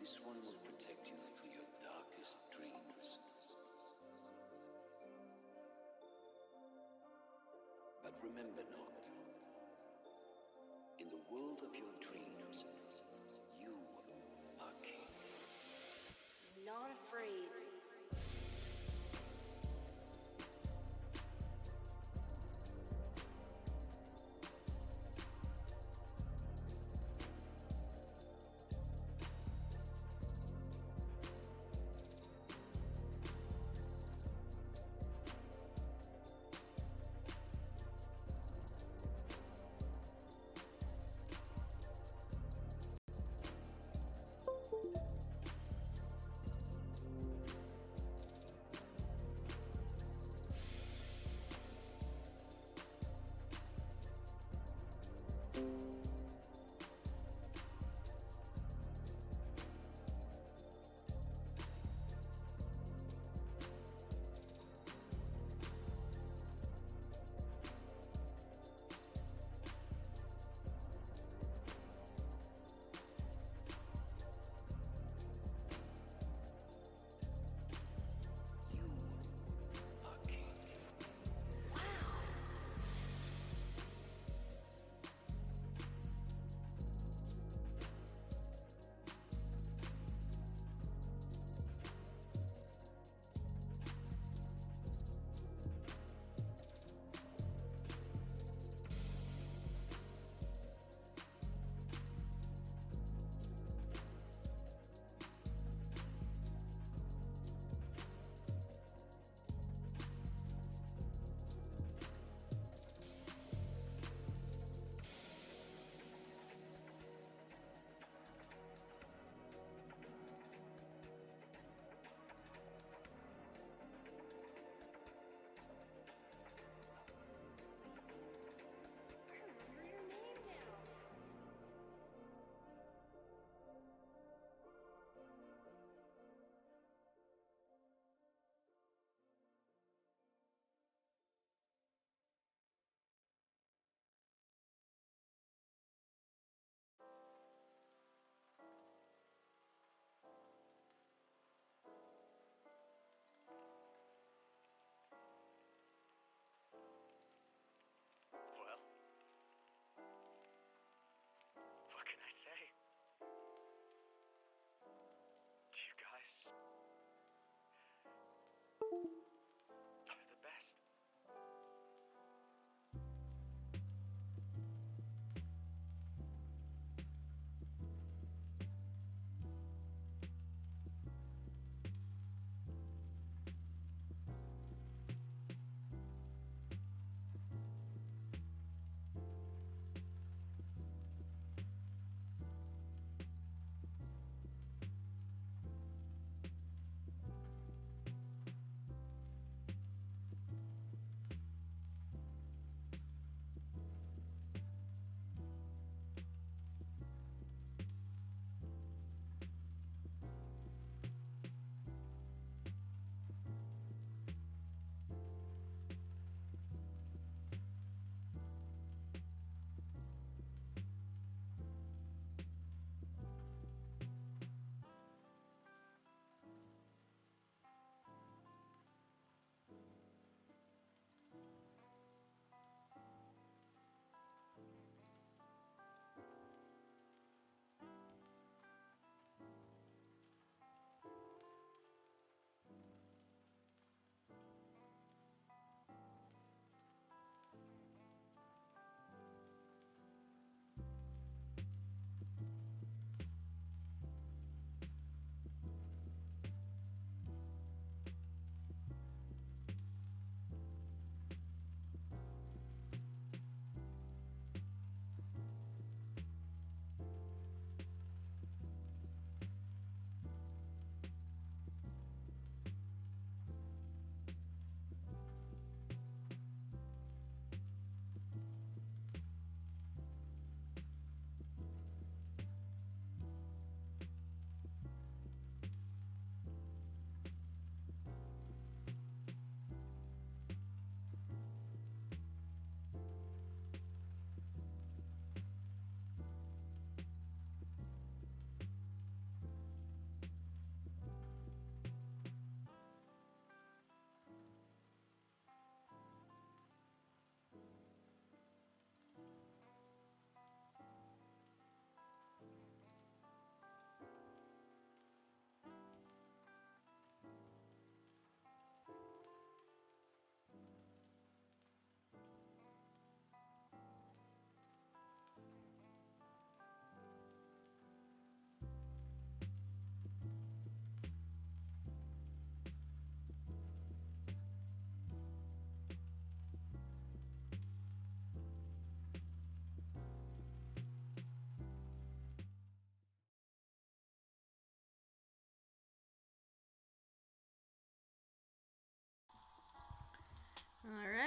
This one will protect you through your darkest dreams. But remember not, in the world of your dreams, you are king. Not afraid.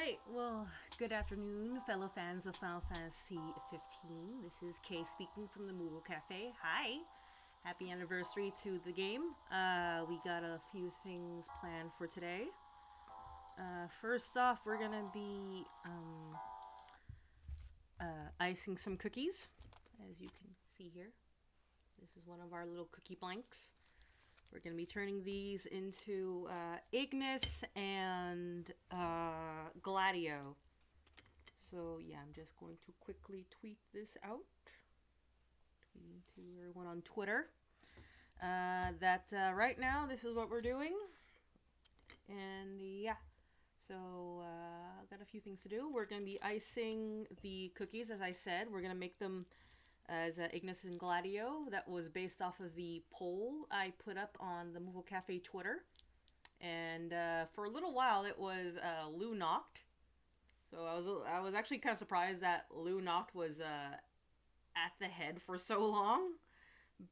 Alright, well, good afternoon, fellow fans of Final Fantasy 15. This is Kay speaking from the Moogle Cafe. Hi! Happy anniversary to the game. We got a few things planned for today. First off, we're gonna be icing some cookies, as you can see here. This is one of our little cookie blanks. We're going to be turning these into Ignis and Gladio. So yeah, I'm just going to quickly tweet this out. Tweeting to everyone on Twitter. That right now, this is what we're doing. And yeah, so I've got a few things to do. We're going to be icing the cookies, as I said. We're going to make them as Ignis and Gladio. That was based off of the poll I put up on the Moogle Cafe Twitter. And for a little while it was Lou Noct. So I was actually kind of surprised that Lou Noct was at the head for so long.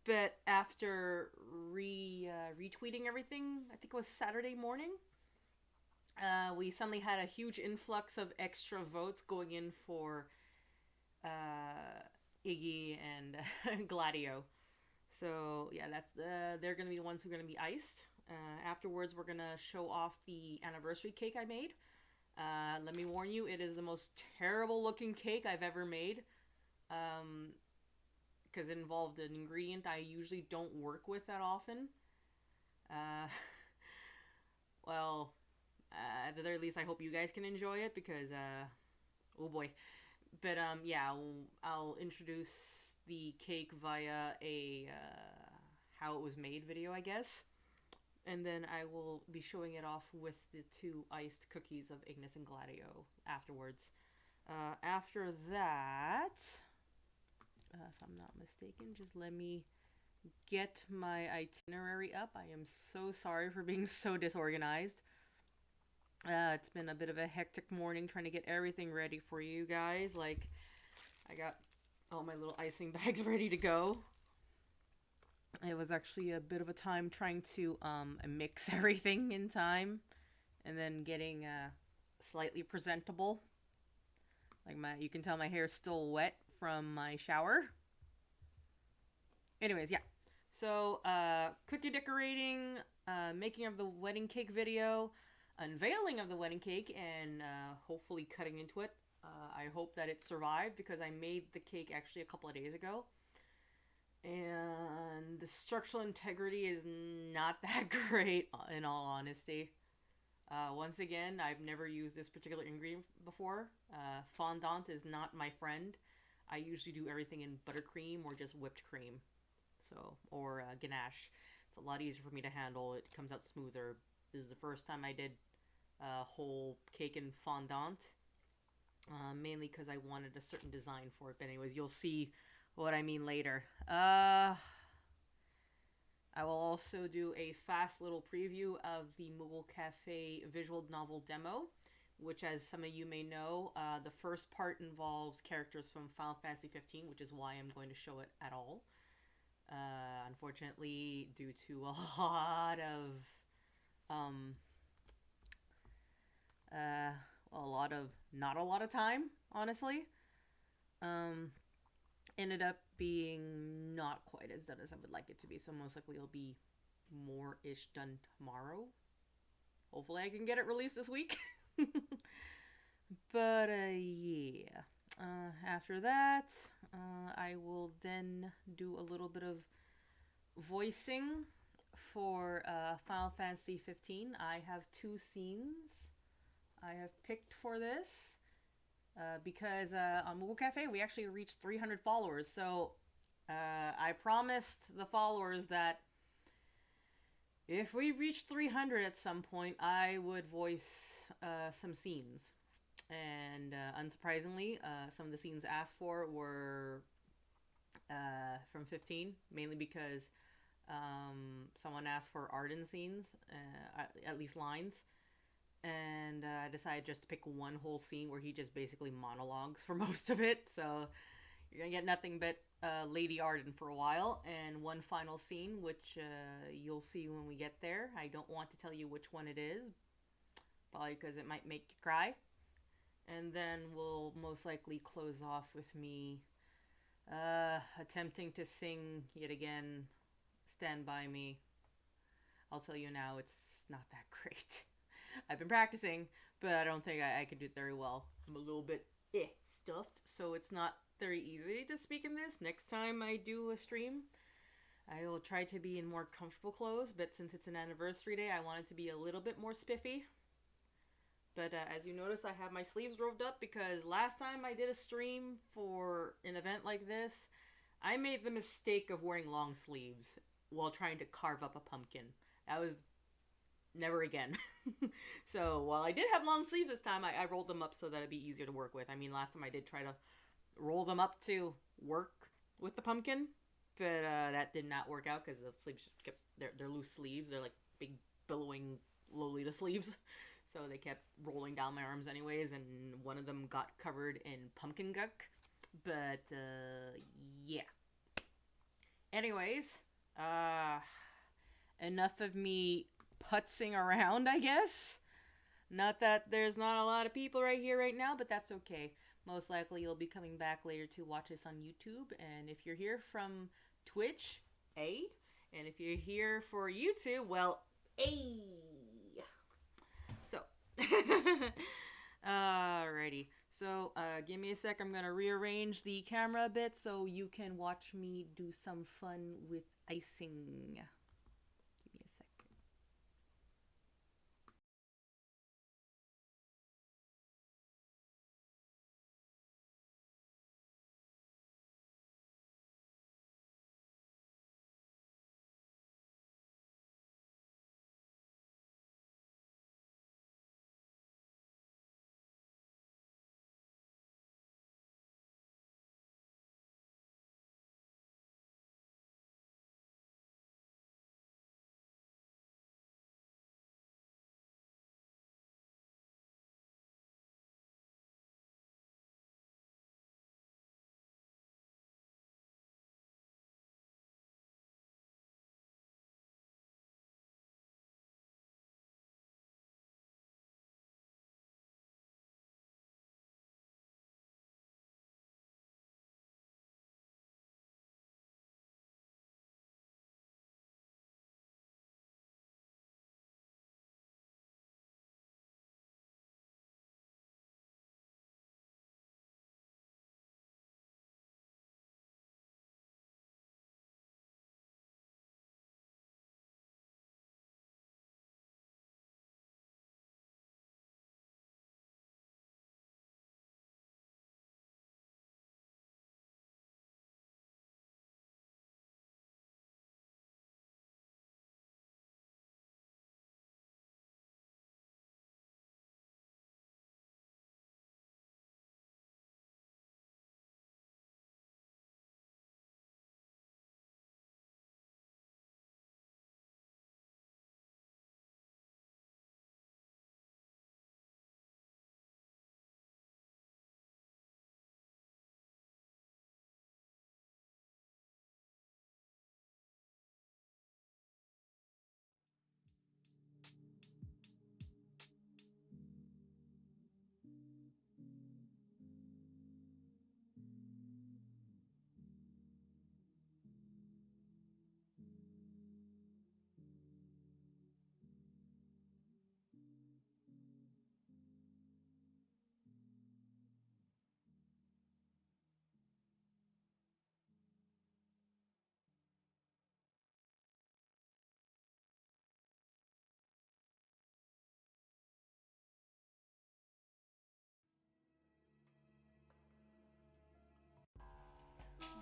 But after retweeting everything, I think it was Saturday morning, we suddenly had a huge influx of extra votes going in for Iggy and Gladio. So yeah, that's they're gonna be the ones who are gonna be iced. Afterwards, we're gonna show off the anniversary cake I made. Let me warn you, it is the most terrible looking cake I've ever made. Because it involved an ingredient I usually don't work with that often. Well, at the very least, I hope you guys can enjoy it because, oh boy. But yeah, I'll introduce the cake via a how it was made video, I guess. And then I will be showing it off with the two iced cookies of Ignis and Gladio afterwards. After that, if I'm not mistaken, just let me get my itinerary up. I am so sorry for being so disorganized. It's been a bit of a hectic morning trying to get everything ready for you guys. Like, I got all my little icing bags ready to go. It was actually a bit of a time trying to mix everything in time and then getting slightly presentable. Like you can tell my hair's still wet from my shower. Anyways, yeah. So, cookie decorating, making of the wedding cake video, unveiling of the wedding cake, and hopefully cutting into it. I hope that it survived because I made the cake actually a couple of days ago. And the structural integrity is not that great, in all honesty. Once again, I've never used this particular ingredient before. Fondant is not my friend. I usually do everything in buttercream or just whipped cream. So, or ganache. It's a lot easier for me to handle. It comes out smoother. This is the first time I did whole cake in fondant. Mainly because I wanted a certain design for it. But anyways, you'll see what I mean later. I will also do a fast little preview of the Moogle Cafe visual novel demo, which, as some of you may know, the first part involves characters from Final Fantasy 15, which is why I'm going to show it at all. Unfortunately, due to a lot of not a lot of time, honestly, ended up being not quite as done as I would like it to be. So most likely it'll be more-ish done tomorrow. Hopefully I can get it released this week. But yeah. After that, I will then do a little bit of voicing for Final Fantasy 15. I have 2 scenes I have picked for this. Because on Moogle Cafe, we actually reached 300 followers. So I promised the followers that if we reached 300 at some point, I would voice some scenes. And unsurprisingly, some of the scenes asked for were from 15, mainly because someone asked for Arden scenes, at least lines. And I decided just to pick one whole scene where he just basically monologues for most of it. So you're going to get nothing but Lady Arden for a while. And one final scene, which you'll see when we get there. I don't want to tell you which one it is. Probably because it might make you cry. And then we'll most likely close off with me attempting to sing yet again, Stand By Me. I'll tell you now, it's not that great. I've been practicing, but I don't think I could do it very well. I'm a little bit stuffed, so it's not very easy to speak in this. Next time I do a stream, I will try to be in more comfortable clothes, but since it's an anniversary day, I want it to be a little bit more spiffy. But as you notice, I have my sleeves rolled up because last time I did a stream for an event like this, I made the mistake of wearing long sleeves while trying to carve up a pumpkin. That was never again. So while I did have long sleeves this time, I rolled them up so that it'd be easier to work with. I mean, last time I did try to roll them up to work with the pumpkin, but that did not work out because the sleeves just kept, they're loose sleeves. They're like big, billowing Lolita sleeves. So they kept rolling down my arms anyways, and one of them got covered in pumpkin guck. But, yeah. Anyways, enough of me putzing around, I guess. Not that there's not a lot of people right here right now, but that's okay. Most likely you'll be coming back later to watch this on YouTube. And if you're here from Twitch, and if you're here for YouTube, well, So, alrighty. So, give me a sec. I'm gonna rearrange the camera a bit so you can watch me do some fun with icing. Give me a sec.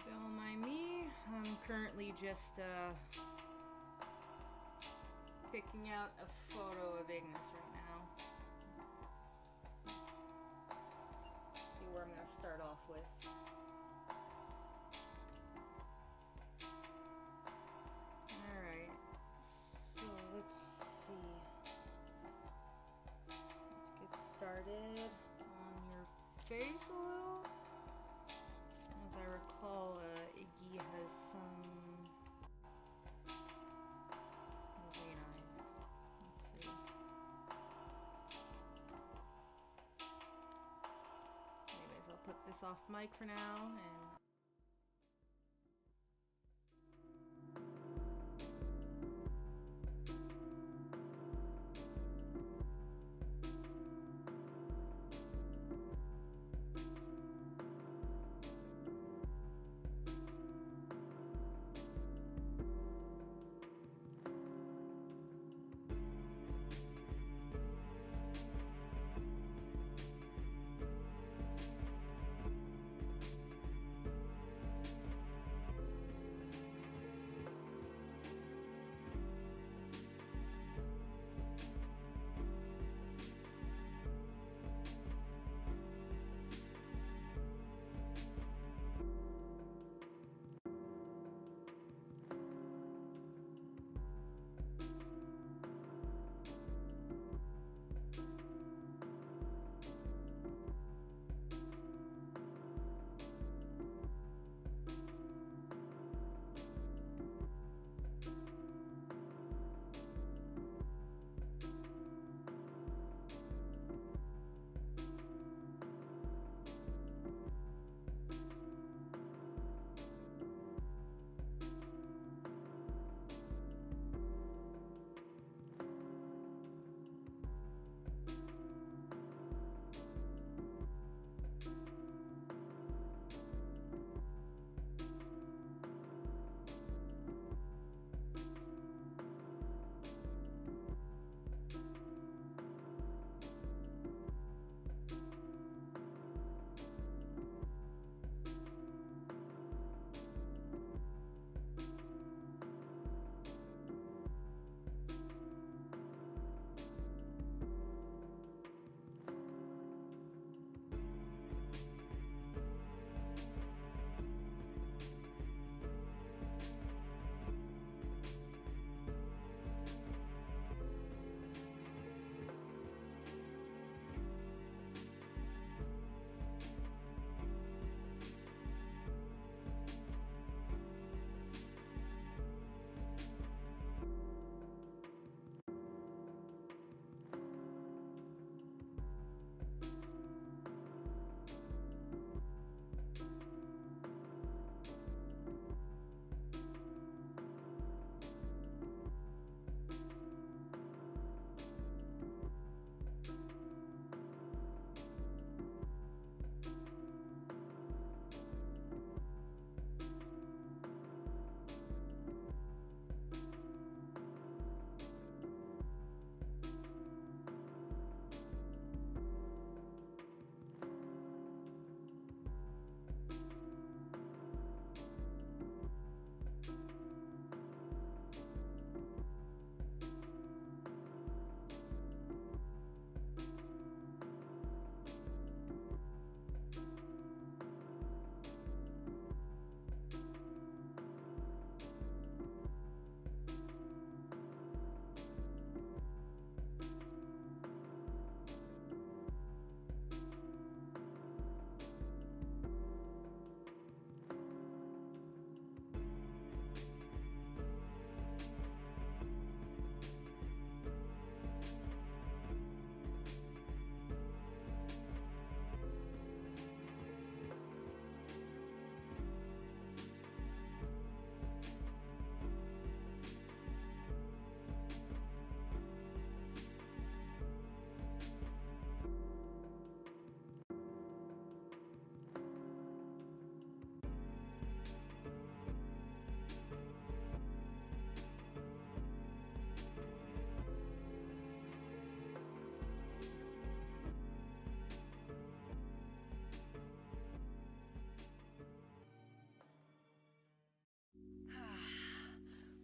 Don't mind me. I'm currently just picking out a photo of Ignis right now. See where I'm gonna start off with. Alright. So let's see. Let's get started on your face a little. As I recall, Iggy has some green eyes. Let's see. this off mic for now, and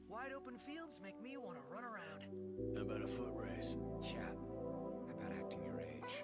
Wide open fields make me want to run around. How about a foot race? Yeah. How about acting your age?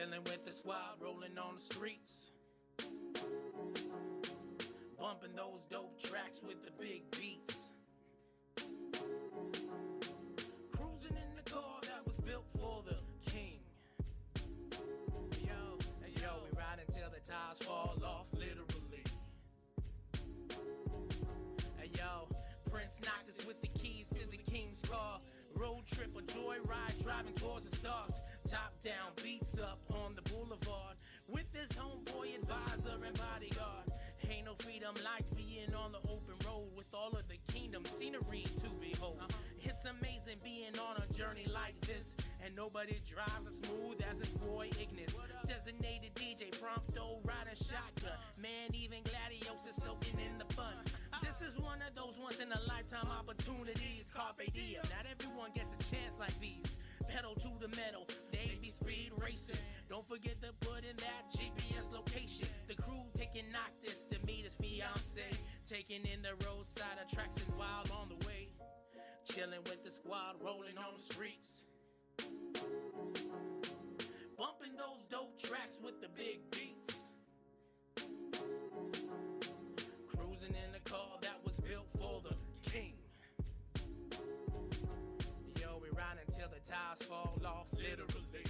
Chilling with the squad, rolling on the streets. Bumping those dope tracks with the big beats. Cruising in the car that was built for the king. Yo, we ride until the tires fall off, literally. Yo, Prince knocked us with the keys to the king's car. Road trip or joyride, driving towards the stars. Top down, beats up on the boulevard. With his homeboy advisor and bodyguard. Ain't no freedom like being on the open road. With all of the kingdom scenery to behold. It's amazing being on a journey like this. And nobody drives as smooth as his boy Ignis. Designated DJ, prompto, riding shotgun. Man, even Gladios is soaking in the fun. This is one of those once in a lifetime opportunities. Carpe diem, not everyone gets a chance like these. Pedal to the metal, they be speed racing. Don't forget to put in that GPS location. The crew taking Noctis to meet his fiance. Taking in the roadside attractions while on the way. Chilling with the squad, rolling on the streets. Bumping those dope tracks with the big beats. Cruising in the car that was built for the king. Yo, we ride until the tires fall off, literally.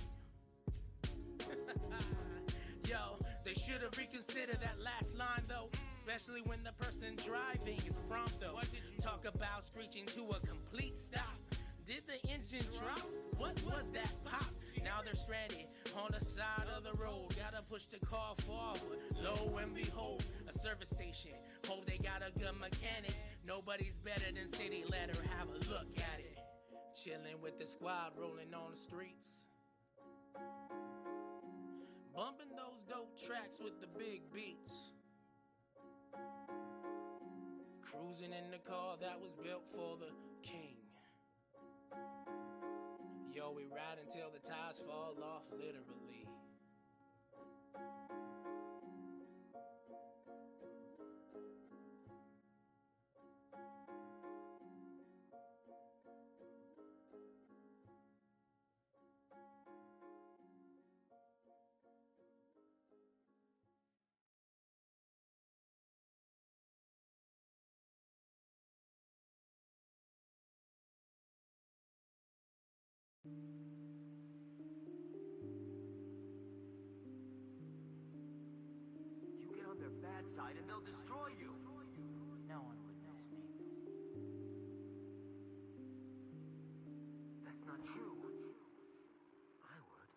Yo, they should have reconsidered that last line though. Especially when the person driving is prompt though. What did you talk about screeching to a complete stop? Did the engine drop? What was that pop? Now they're stranded on the side of the road. Gotta push the car forward. Lo and behold, a service station. Hope they got a good mechanic. Nobody's better than City. Let her have a look at it. Chilling with the squad, rolling on the streets. Bumping those dope tracks with the big beats. Cruising in the car that was built for the king. Yo, we ride until the tires fall off, literally. You get on their bad side and they'll destroy you. No one would miss me. That's not true. I would.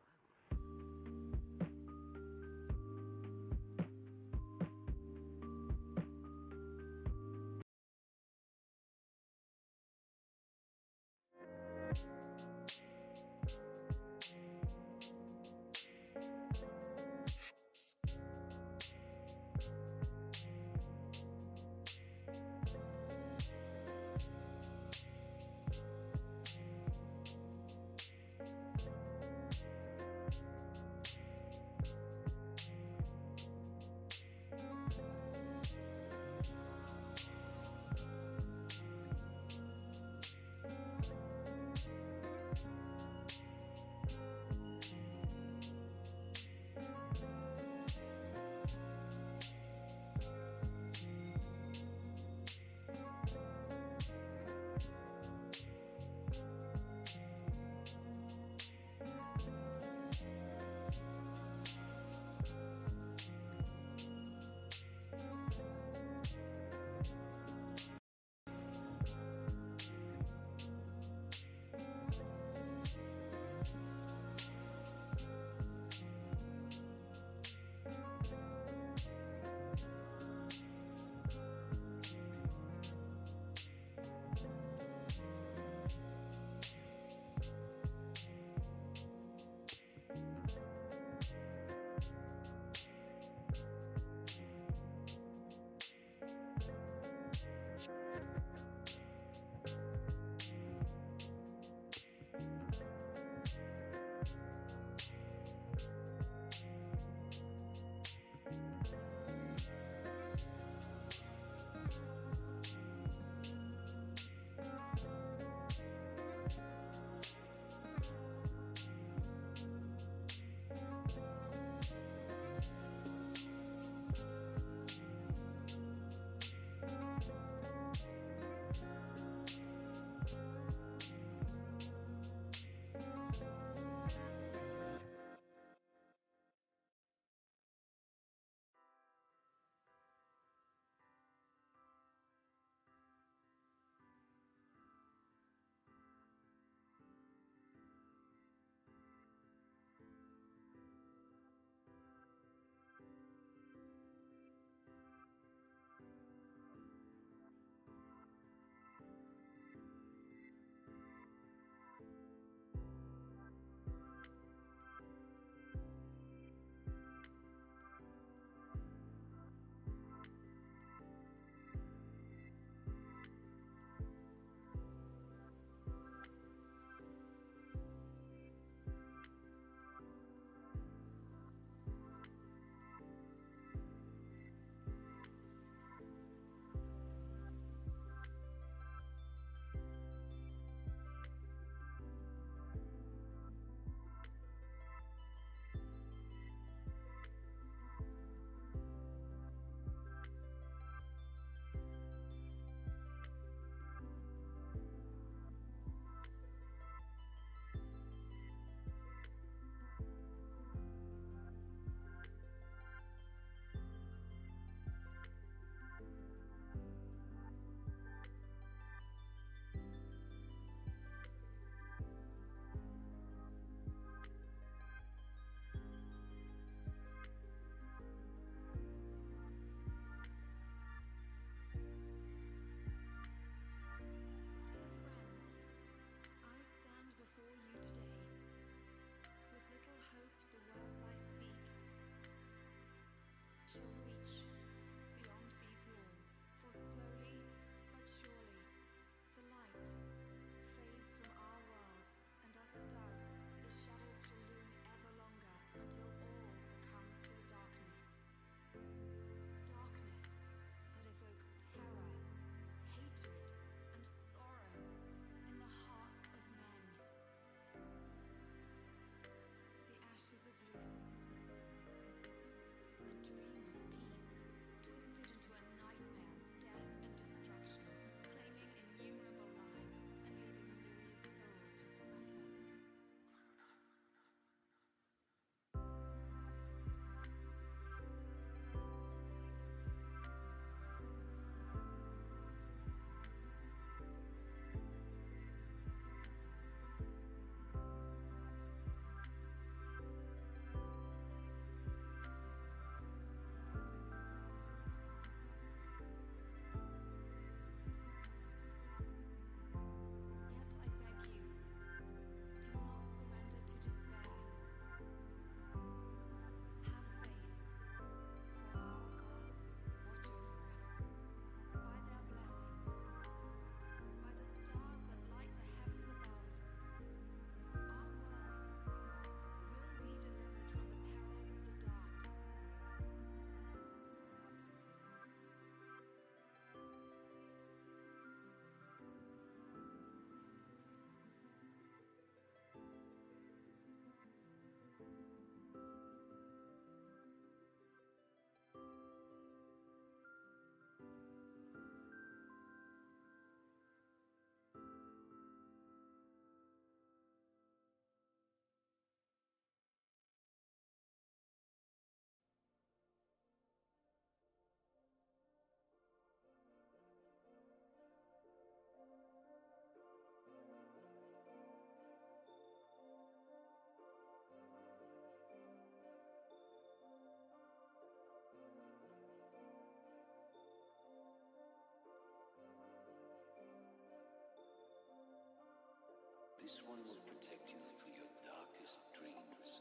This one will protect you through your darkest dreams.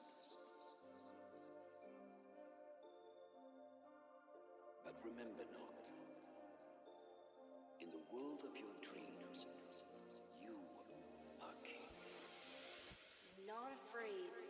But remember, Noct, in the world of your dreams, you are king. Not afraid.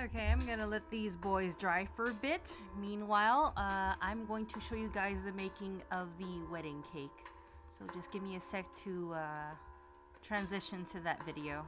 Okay, I'm gonna let these boys dry for a bit. Meanwhile, I'm going to show you guys the making of the wedding cake. So just give me a sec to transition to that video.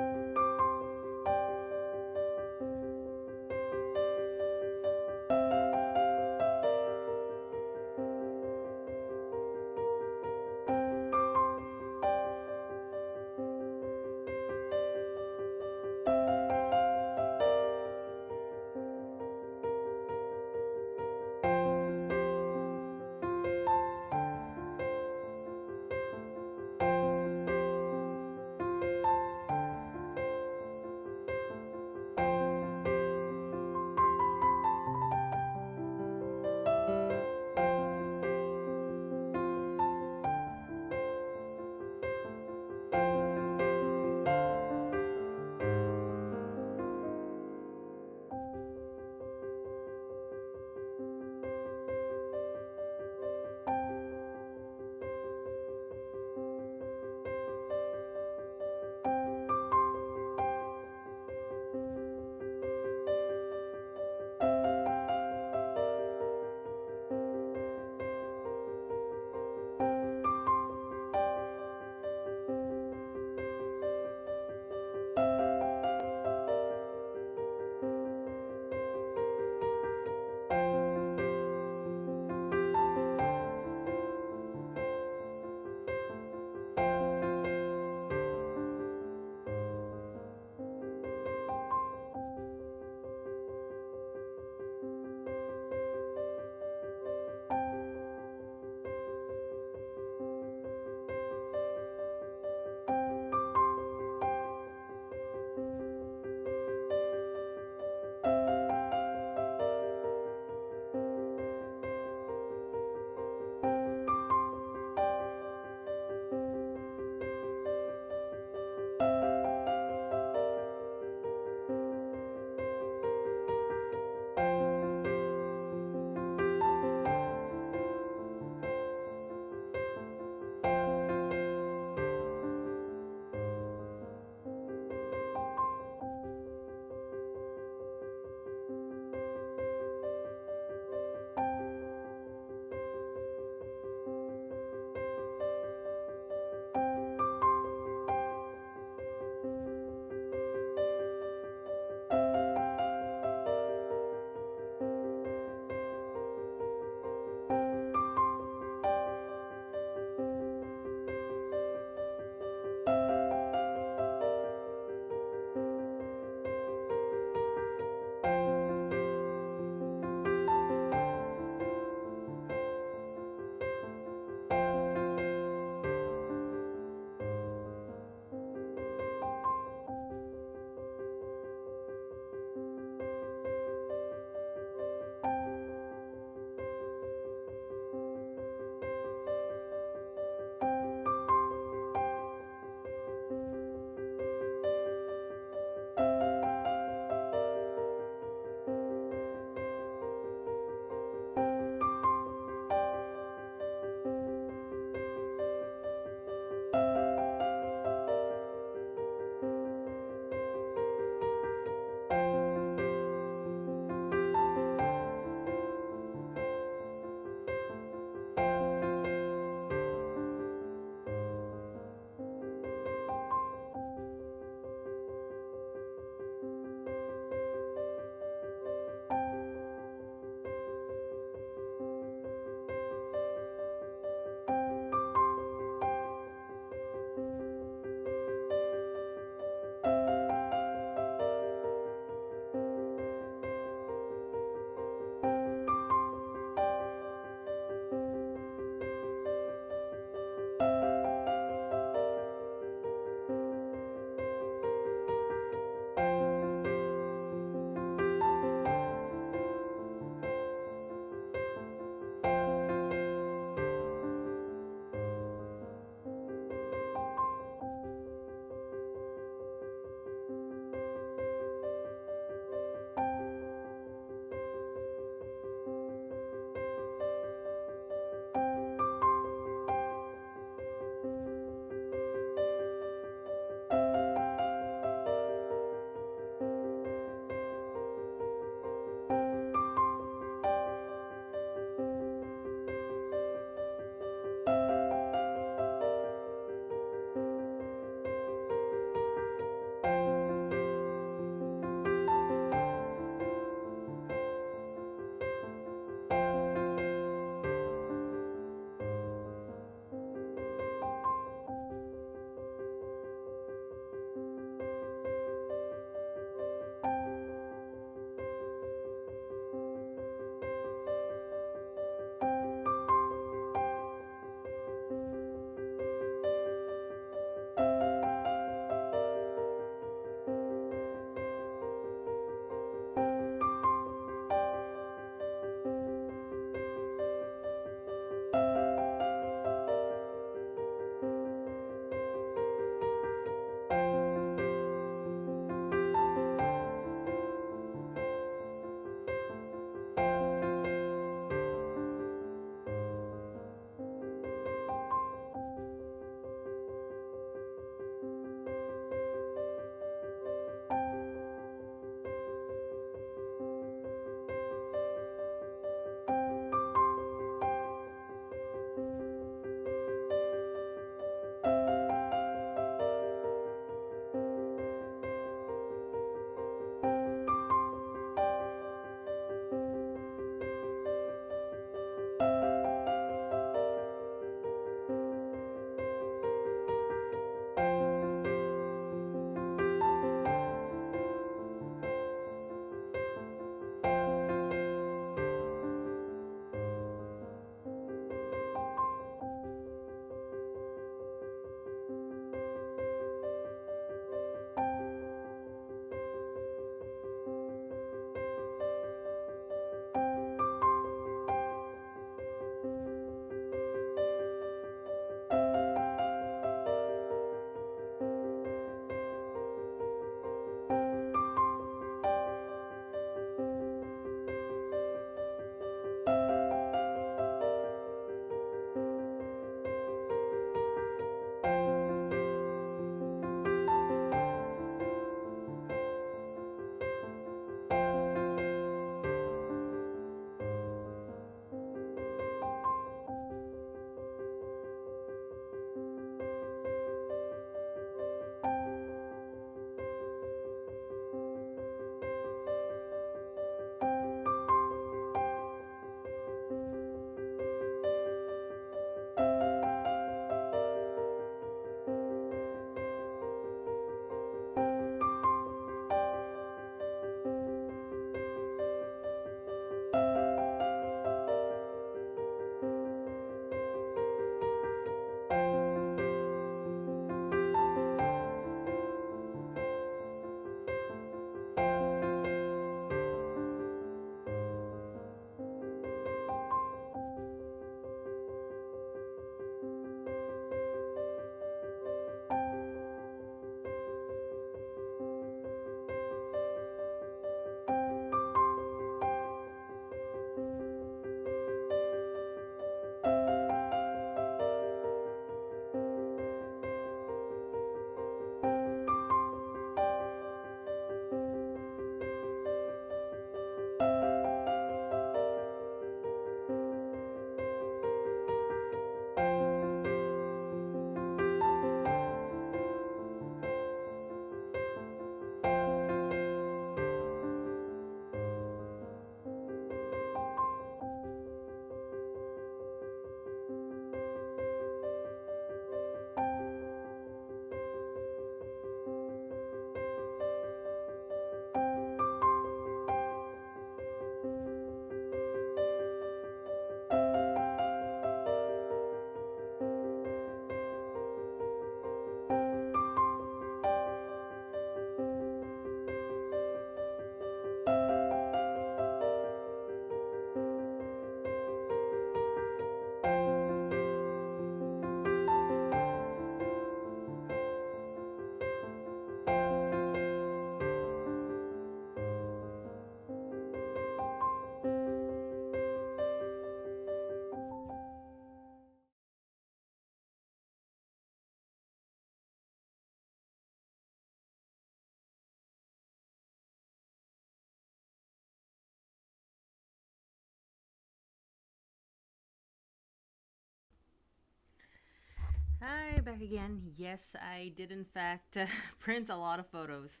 back again. Yes, I did in fact print a lot of photos.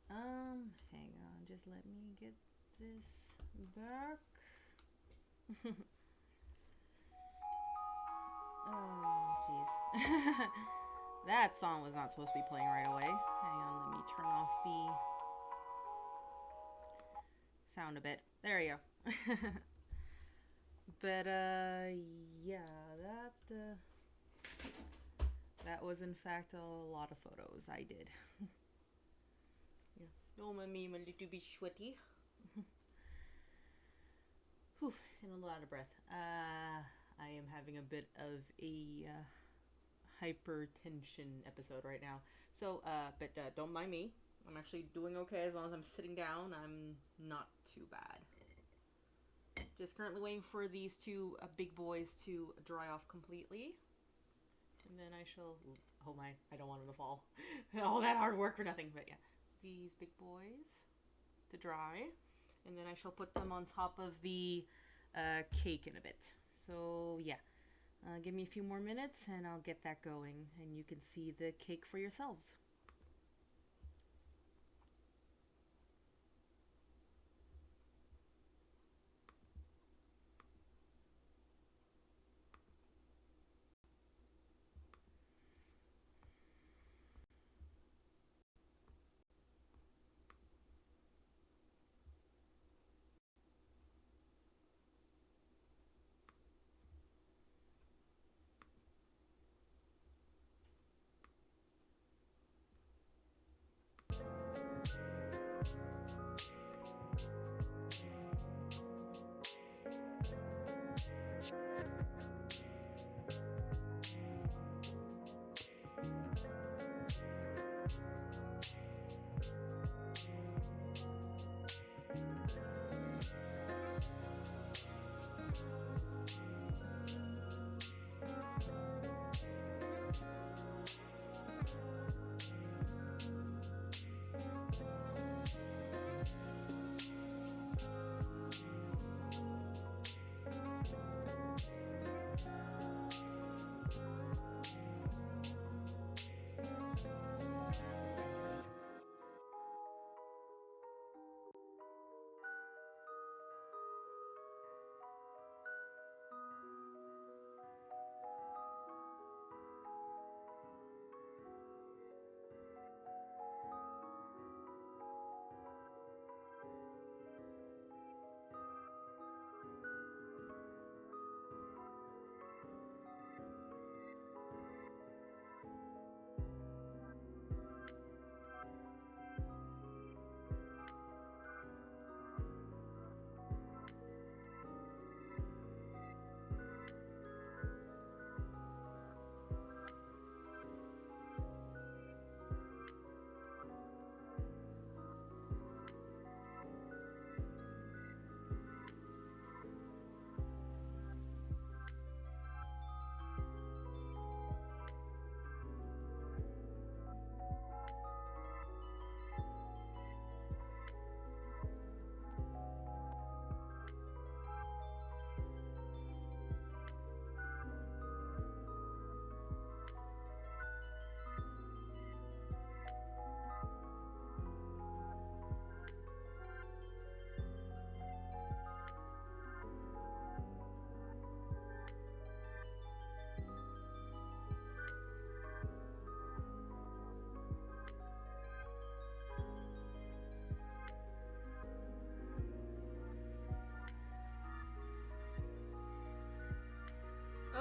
Hang on, just let me get this back. Oh, jeez. That song was not supposed to be playing right away. Hang on, let me turn off the sound a bit. There you go. But, yeah, that was in fact a lot of photos I did. Yeah. Oh, my little bit sweaty. Whew, and a lot of breath. I am having a bit of a hypertension episode right now. So, but don't mind me. I'm actually doing okay as long as I'm sitting down. I'm not too bad. Just currently waiting for these two big boys to dry off completely. And then I shall... Oh my, I don't want them to fall. All that hard work for nothing, but yeah. These big boys to dry. And then I shall put them on top of the cake in a bit. So yeah, give me a few more minutes and I'll get that going. And you can see the cake for yourselves.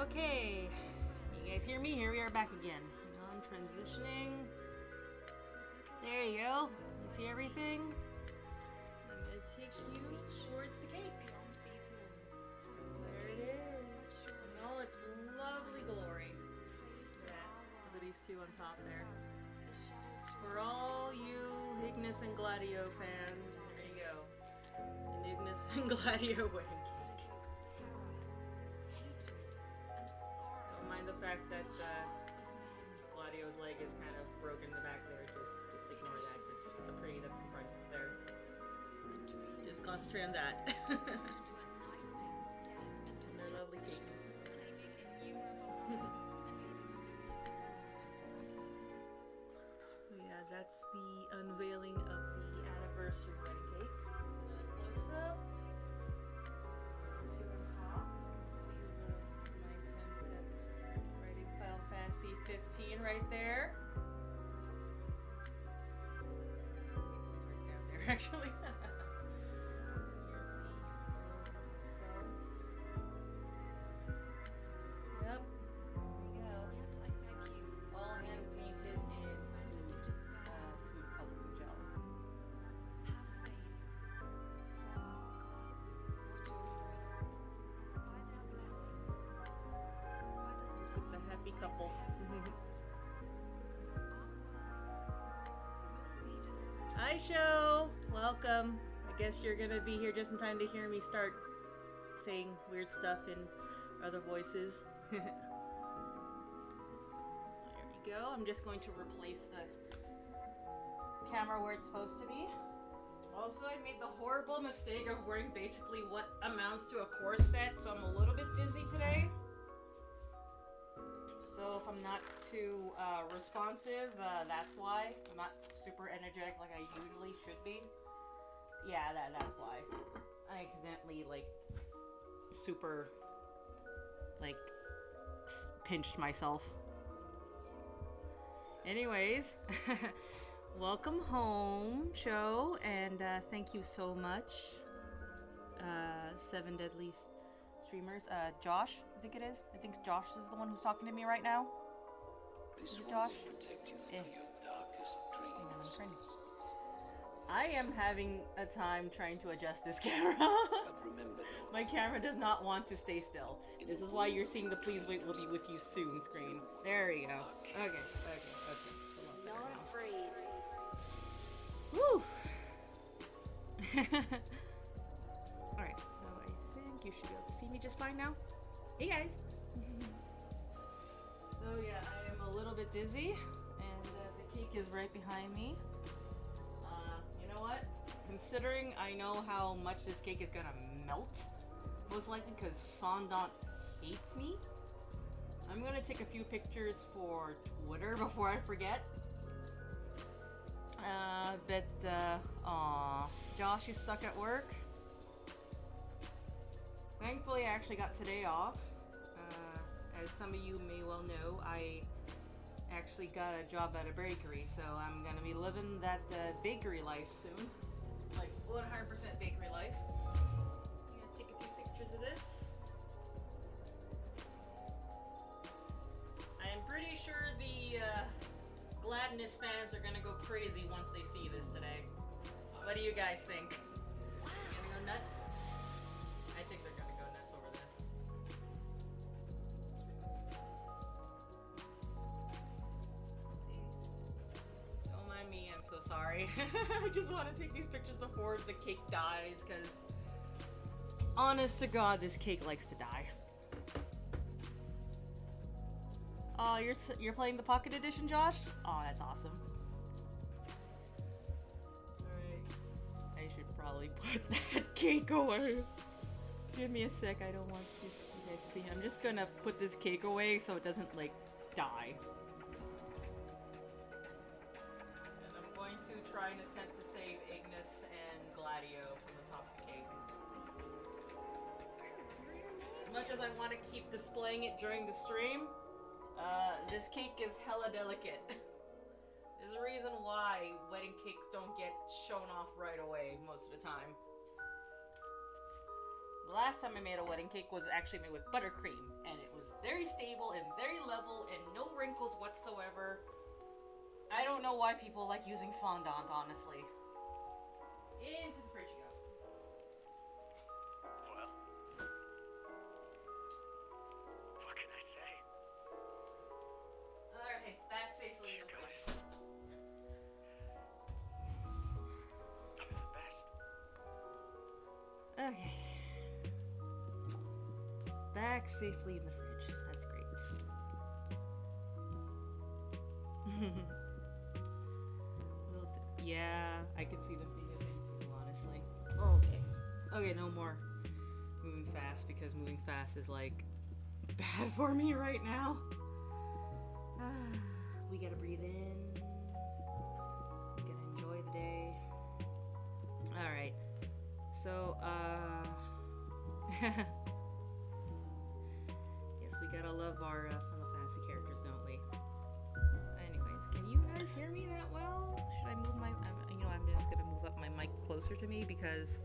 Okay, you guys hear me? Here we are back again. Hang on, transitioning. There you go. You see everything? I'm gonna take you towards the cake. There it is. In all its lovely glory. Yeah, look at these two on top there. For all you Ignis and Gladio fans, there you go. An Ignis and Gladio wedding cake. Don't mind the fact that Gladio's leg is kind of broken in the back there. Just ignore that. Just look at the pretty that's in front there. Just concentrate on that. And their lovely cake. right there. He's right down there, actually. Yep. There we go. All hand painted in food coloring gel. The happy couple. Hi, show. Welcome. I guess you're gonna be here just in time to hear me start saying weird stuff in other voices. There we go. I'm just going to replace the camera where it's supposed to be. Also, I made the horrible mistake of wearing basically what amounts to a corset, so I'm a little bit dizzy today. So if I'm not too responsive, that's why. I'm not super energetic like I usually should be. Yeah, that's why. I accidentally, like, super, like, pinched myself. Anyways, welcome home, show, and thank you so much. 7 Deadly Streamers. Josh, I think it is. I think Josh is the one who's talking to me right now. Is it Josh? I am having a time trying to adjust this camera. My camera does not want to stay still. This is why you're seeing the "Please wait, we'll be with you soon" screen. There we go. Okay. It's a lot better now. Woo! Alright, so I think you should be able to see me just fine now. Hey guys! So yeah, I am a little bit dizzy, and the cake is right behind me. You know what? Considering I know how much this cake is gonna melt, most likely because fondant hates me, I'm gonna take a few pictures for Twitter before I forget. Aw, Josh is stuck at work. Thankfully, I actually got today off. As some of you may well know, I actually got a job at a bakery, so I'm gonna be living that bakery life soon. Like 100% bakery life. I'm gonna take a few pictures of this. I am pretty sure the Gladness fans are gonna go crazy once they see this today. What do you guys think? Are they gonna go nuts? I think they're gonna go nuts over this. Don't mind me, I'm so sorry. I just want to take these pictures before the cake dies, because honest to God, this cake likes to die. Oh, you're playing the Pocket Edition, Josh? Oh, that's awesome. Alright. I should probably put that cake away. Give me a sec, I don't want you guys to see. I'm just gonna put this cake away so it doesn't, like, die. And I'm going to try and attempt to save Ignis and Gladio from the top of the cake. As much as I want to keep displaying it during the stream, this cake is hella delicate. There's a reason why wedding cakes don't get shown off right away most of the time. The last time I made a wedding cake was actually made with buttercream, and it was very stable and very level and no wrinkles whatsoever. I don't know why people like using fondant, honestly. Into the fridge you go. Well, what can I say? Alright, back safely in the fridge. I'm the best. Okay. Back safely in the fridge. That's great. Yeah, I could see them being a thing too, honestly. Oh, okay. Okay, no more moving fast, because moving fast is, like, bad for me right now. We gotta breathe in. We gotta enjoy the day. Alright. So, yes, we gotta love our Final Fantasy characters, don't we? guys hear me that well? Should I move my... I'm just gonna move up my mic closer to me because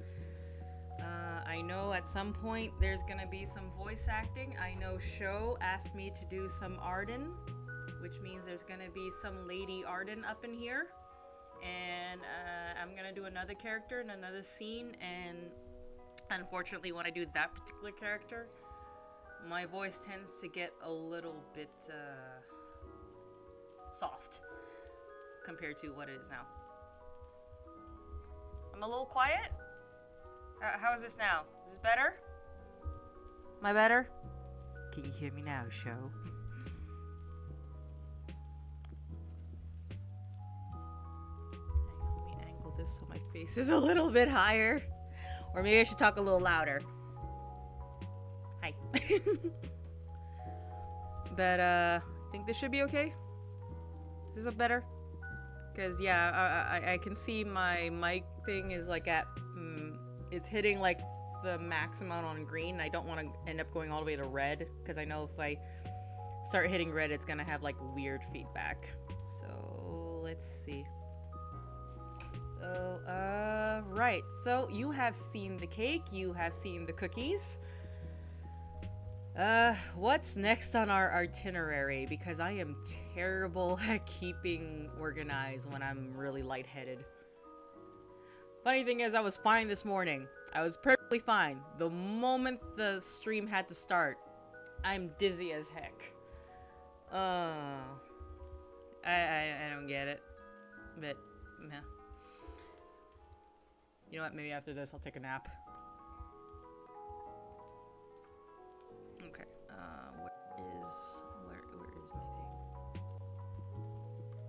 I know at some point there's gonna be some voice acting. I know Sho asked me to do some Arden, which means there's gonna be some Lady Arden up in here. And I'm gonna do another character in another scene, and unfortunately when I do that particular character, my voice tends to get a little bit soft compared to what it is now. I'm a little quiet? How is this now? Is this better? Am I better? Can you hear me now, Sho? Hang on, let me angle this so my face is a little bit higher. Or maybe I should talk a little louder. Hi. But, I think this should be okay. Is this better? Because, yeah, I can see my mic thing is like at, it's hitting like the max amount on green. I don't want to end up going all the way to red, because I know if I start hitting red, it's going to have like weird feedback. So, let's see. So, right. So, you have seen the cake, you have seen the cookies. What's next on our itinerary? Because I am terrible at keeping organized when I'm really lightheaded. Funny thing is, I was fine this morning. I was perfectly fine. The moment the stream had to start, I'm dizzy as heck. I don't get it. But, meh. You know what? Maybe after this, I'll take a nap. Okay, where is my thing?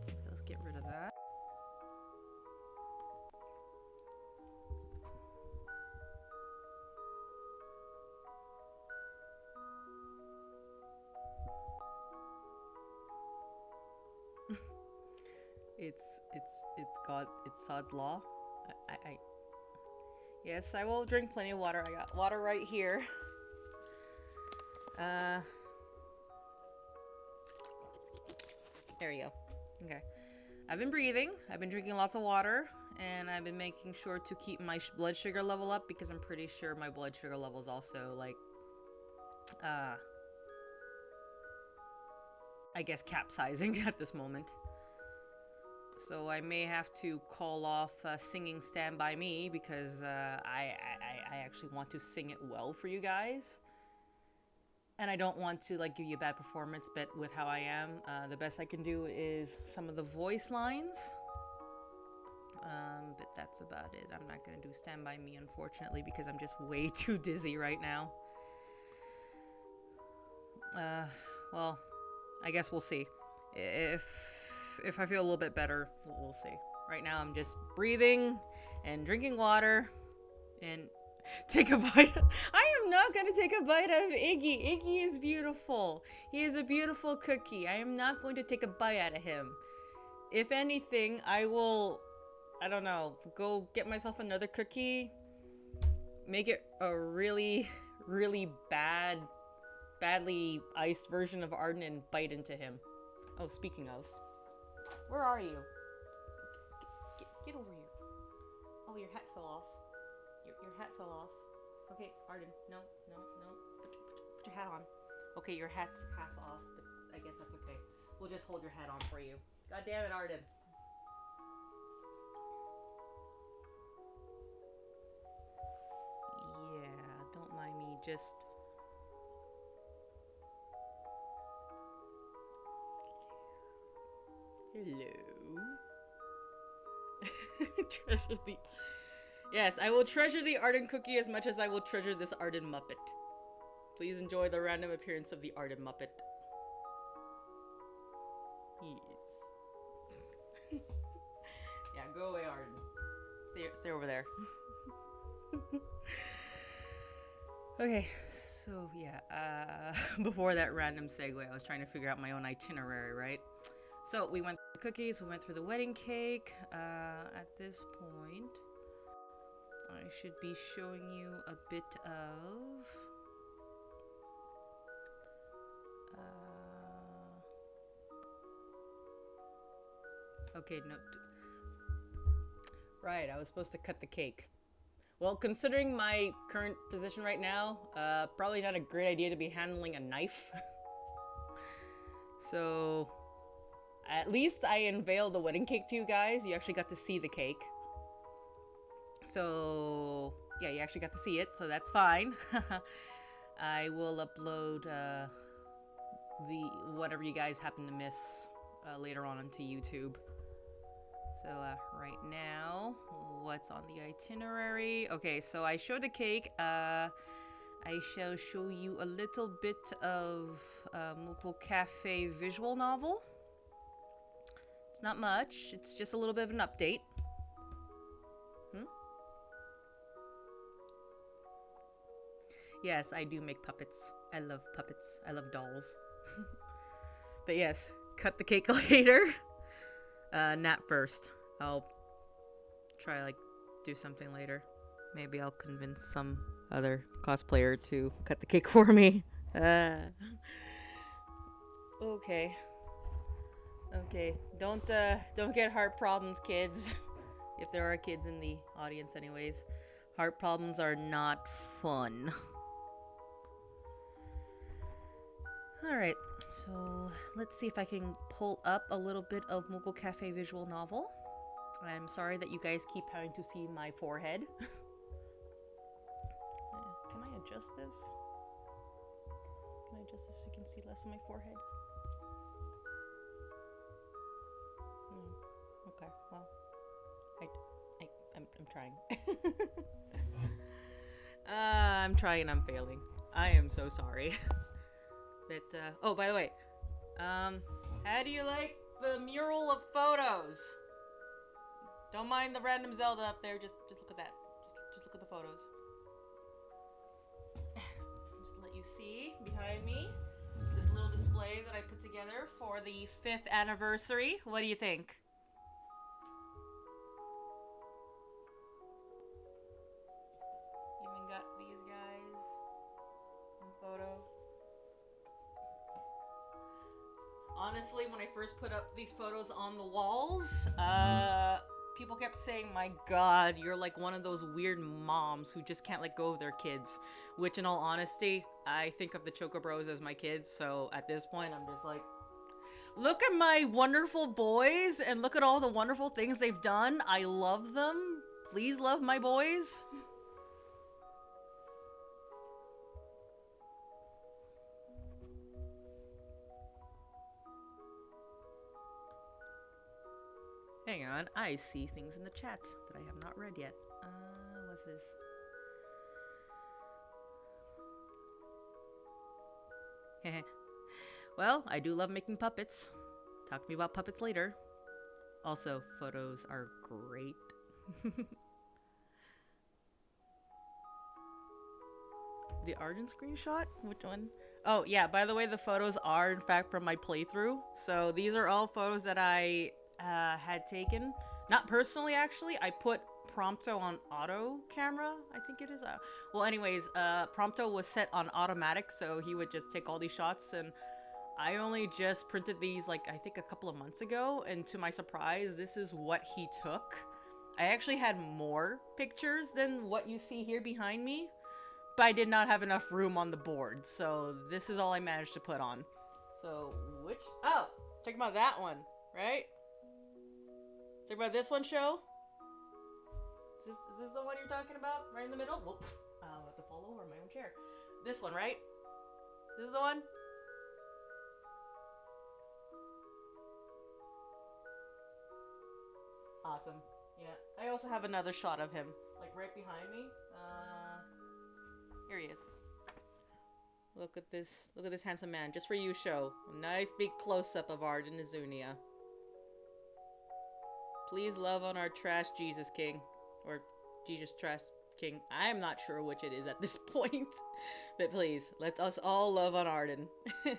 Okay, let's get rid of that. It's Sod's Law. Yes, I will drink plenty of water. I got water right here. There we go. Okay. I've been breathing. I've been drinking lots of water. And I've been making sure to keep my blood sugar level up, because I'm pretty sure my blood sugar level is also, like, I guess capsizing at this moment. So I may have to call off singing Stand By Me, because I actually want to sing it well for you guys. And I don't want to like give you a bad performance, but with how I am, the best I can do is some of the voice lines. But that's about it. I'm not going to do Stand By Me, unfortunately, because I'm just way too dizzy right now. Well, I guess we'll see. If I feel a little bit better, we'll see. Right now, I'm just breathing and drinking water and take a bite. I am not going to take a bite of Iggy. Iggy is beautiful. He is a beautiful cookie. I am not going to take a bite out of him. If anything, I will, I don't know, go get myself another cookie, make it a really, really badly iced version of Arden, and bite into him. Oh, speaking of, where are you? Get over here. Oh, your hat fell off. Your hat fell off. Okay, Arden, no. Put your hat on. Okay, your hat's half off, but I guess that's okay. We'll just hold your hat on for you. God damn it, Arden. Yeah, don't mind me, just... Hello. Treasure the... Yes, I will treasure the Arden cookie as much as I will treasure this Arden Muppet. Please enjoy the random appearance of the Arden Muppet. Yes. Yeah, go away, Arden. Stay over there. Okay, so yeah, before that random segue, I was trying to figure out my own itinerary, right? So we went through the cookies, we went through the wedding cake. At this point, I should be showing you a bit of... Okay, no. Right, I was supposed to cut the cake. Well, considering my current position right now, probably not a great idea to be handling a knife. So, at least I unveiled the wedding cake to you guys. You actually got to see the cake. So, yeah, you actually got to see it, so that's fine. I will upload the whatever you guys happen to miss later on onto YouTube. So right now, what's on the itinerary? Okay, so I showed the cake. I shall show you a little bit of Moogle Cafe visual novel. It's not much. It's just a little bit of an update. Yes, I do make puppets. I love puppets. I love dolls. But yes, cut the cake later. Nap first. I'll try do something later. Maybe I'll convince some other cosplayer to cut the cake for me. Okay. Okay. Don't get heart problems, kids. If there are kids in the audience anyways. Heart problems are not fun. Alright, so let's see if I can pull up a little bit of Moogle Cafe visual novel. I'm sorry that you guys keep having to see my forehead. Can I adjust this? Can I adjust this so you can see less of my forehead? Okay, well, I'm trying. I'm trying and I'm failing. I am so sorry. But, oh, by the way, how do you like the mural of photos? Don't mind the random Zelda up there, just look at that. Just look at the photos. Just to let you see behind me, this little display that I put together for the 5th anniversary. What do you think? Even got these guys in photo. Honestly, when I first put up these photos on the walls, people kept saying, my god, you're like one of those weird moms who just can't let go of their kids. Which, in all honesty, I think of the Choco Bros as my kids, so at this point, I'm just like, look at my wonderful boys, and look at all the wonderful things they've done. I love them. Please love my boys. Hang on, I see things in the chat that I have not read yet. What's this? Well, I do love making puppets. Talk to me about puppets later. Also, photos are great. The Arden screenshot? Which one? Oh, yeah, by the way, the photos are, in fact, from my playthrough. So these are all photos that I had taken. Not personally, actually. I put Prompto on auto camera, I think it is. Well, anyways, Prompto was set on automatic, so he would just take all these shots, and I only just printed these, I think a couple of months ago, and to my surprise, this is what he took. I actually had more pictures than what you see here behind me, but I did not have enough room on the board, so this is all I managed to put on. So, oh, check about that one, right? Check about this one, show. Is this the one you're talking about? Right in the middle? Whoop. I'll have to fall over my own chair. This one, right? This is the one? Awesome. Yeah. I also have another shot of him, right behind me. Here he is. Look at this handsome man. Just for you, show. A nice big close-up of Arden Azunia. Please love on our Trash Jesus King. Or Jesus Trash King. I am not sure which it is at this point. But please, let us all love on Arden. I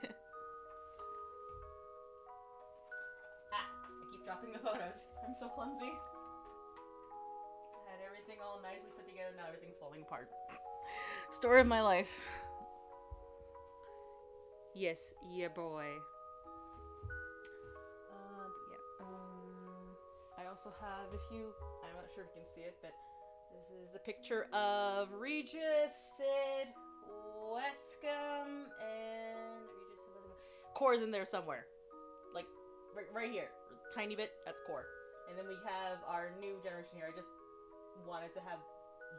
keep dropping the photos. I'm so clumsy. I had everything all nicely put together, now everything's falling apart. Story of my life. Yes, yeah boy. also have, I'm not sure if you can see it, but this is a picture of Regis, Sid, Wescom, and Core's in there somewhere. Like, right here. Tiny bit, that's Core. And then we have our new generation here. I just wanted to have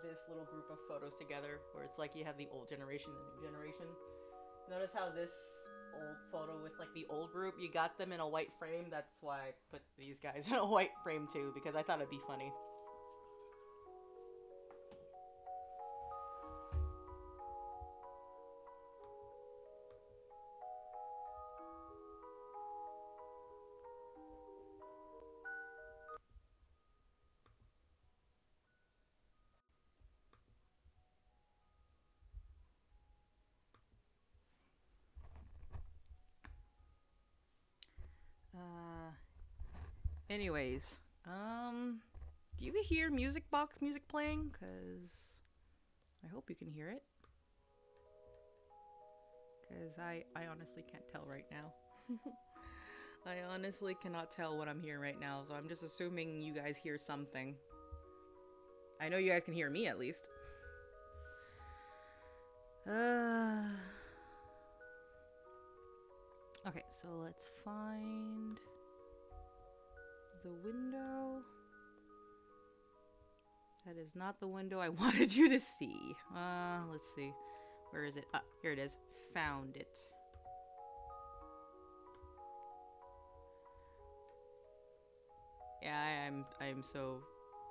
this little group of photos together where it's like you have the old generation and the new generation. Notice how this old photo with like the old group, you got them in a white frame. That's why I put these guys in a white frame too, because I thought it'd be funny. Anyways, do you hear music box music playing? Cause I hope you can hear it. Cause I honestly can't tell right now. I honestly cannot tell what I'm hearing right now, so I'm just assuming you guys hear something. I know you guys can hear me at least. Okay, so let's find the window. That is not the window I wanted you to see. Let's see. Where is it? Ah, here it is. Found it. Yeah, I'm so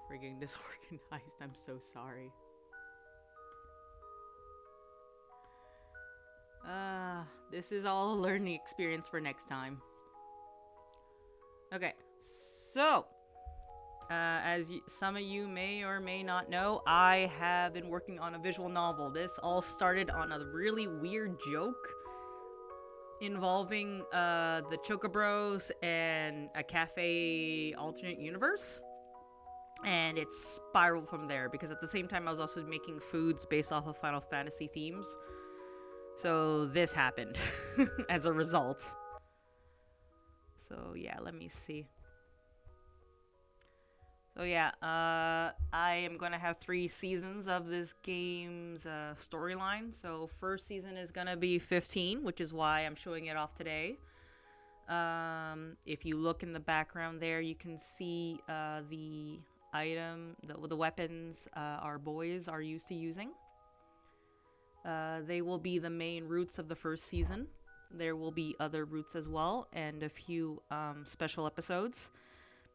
friggin' disorganized. I'm so sorry. This is all a learning experience for next time. Okay, so as some of you may or may not know, I have been working on a visual novel. This all started on a really weird joke involving the Chocobros and a cafe alternate universe. And it spiraled from there because at the same time I was also making foods based off of Final Fantasy themes. So this happened as a result. So yeah, let me see. So yeah, I am going to have 3 seasons of this game's storyline. So first season is going to be 15, which is why I'm showing it off today. If you look in the background there, you can see the the weapons our boys are used to using. They will be the main routes of the first season. There will be other routes as well, and a few special episodes.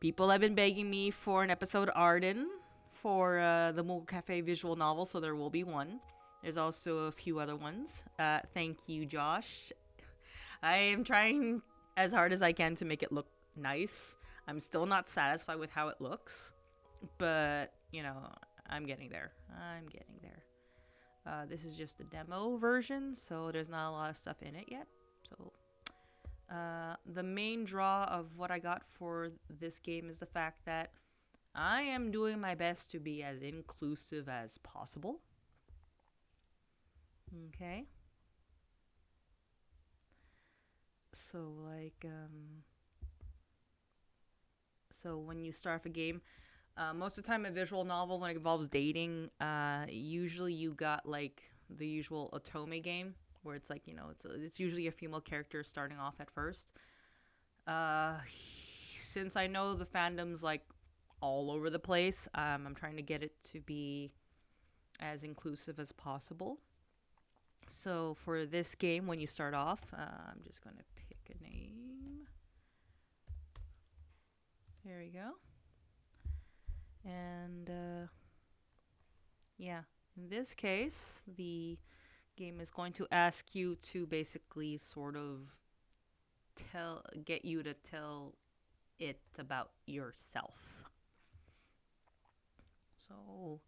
People have been begging me for an episode Arden for the Moogle Cafe visual novel, so there will be one. There's also a few other ones. Thank you, Josh. I am trying as hard as I can to make it look nice. I'm still not satisfied with how it looks, but, you know, I'm getting there. I'm getting there. This is just the demo version, so there's not a lot of stuff in it yet. So, the main draw of what I got for this game is the fact that I am doing my best to be as inclusive as possible. Okay. So, like, so when you start off a game, most of the time a visual novel, when it involves dating, usually you got like the usual otome game where it's like, you know, it's usually a female character starting off at first. Since I know the fandom's like all over the place, I'm trying to get it to be as inclusive as possible. So for this game, when you start off, I'm just going to pick a name. There we go. And, yeah, in this case, the game is going to ask you to basically sort of get you to tell it about yourself. So,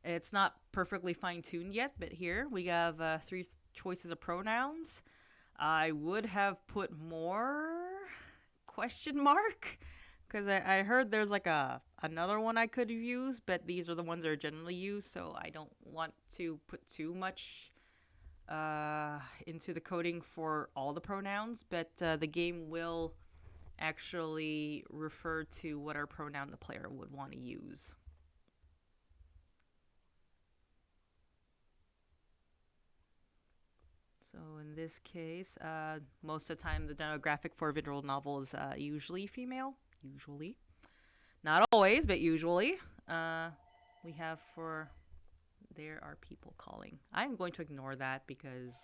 it's not perfectly fine-tuned yet, but here we have 3 choices of pronouns. I would have put more question mark, because I heard there's like another one I could use, but these are the ones that are generally used, so I don't want to put too much into the coding for all the pronouns, but the game will actually refer to whatever pronoun the player would want to use. So in this case, most of the time the demographic for a visual novel is usually female. Usually. Not always, but usually. We have for... There are people calling. I'm going to ignore that because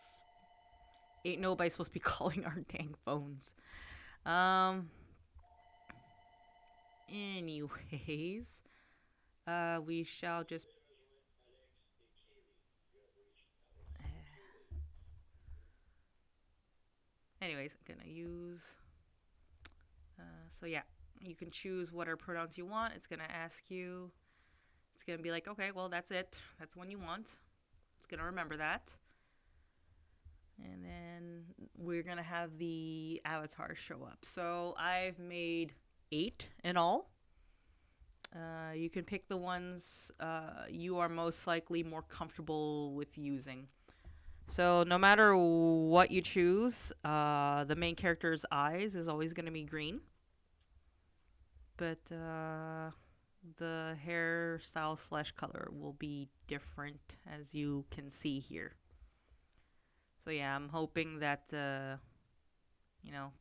ain't nobody supposed to be calling our dang phones. Anyways, we shall just... Anyways, I'm gonna use... so yeah, you can choose whatever pronouns you want. It's gonna ask you... It's gonna be like, okay, well, that's it. That's the one you want. It's gonna remember that. And then we're gonna have the avatars show up. So I've made 8 in all. You can pick the ones you are most likely more comfortable with using. So no matter what you choose, the main character's eyes is always going to be green. But the hairstyle / color will be different, as you can see here. So yeah, I'm hoping that,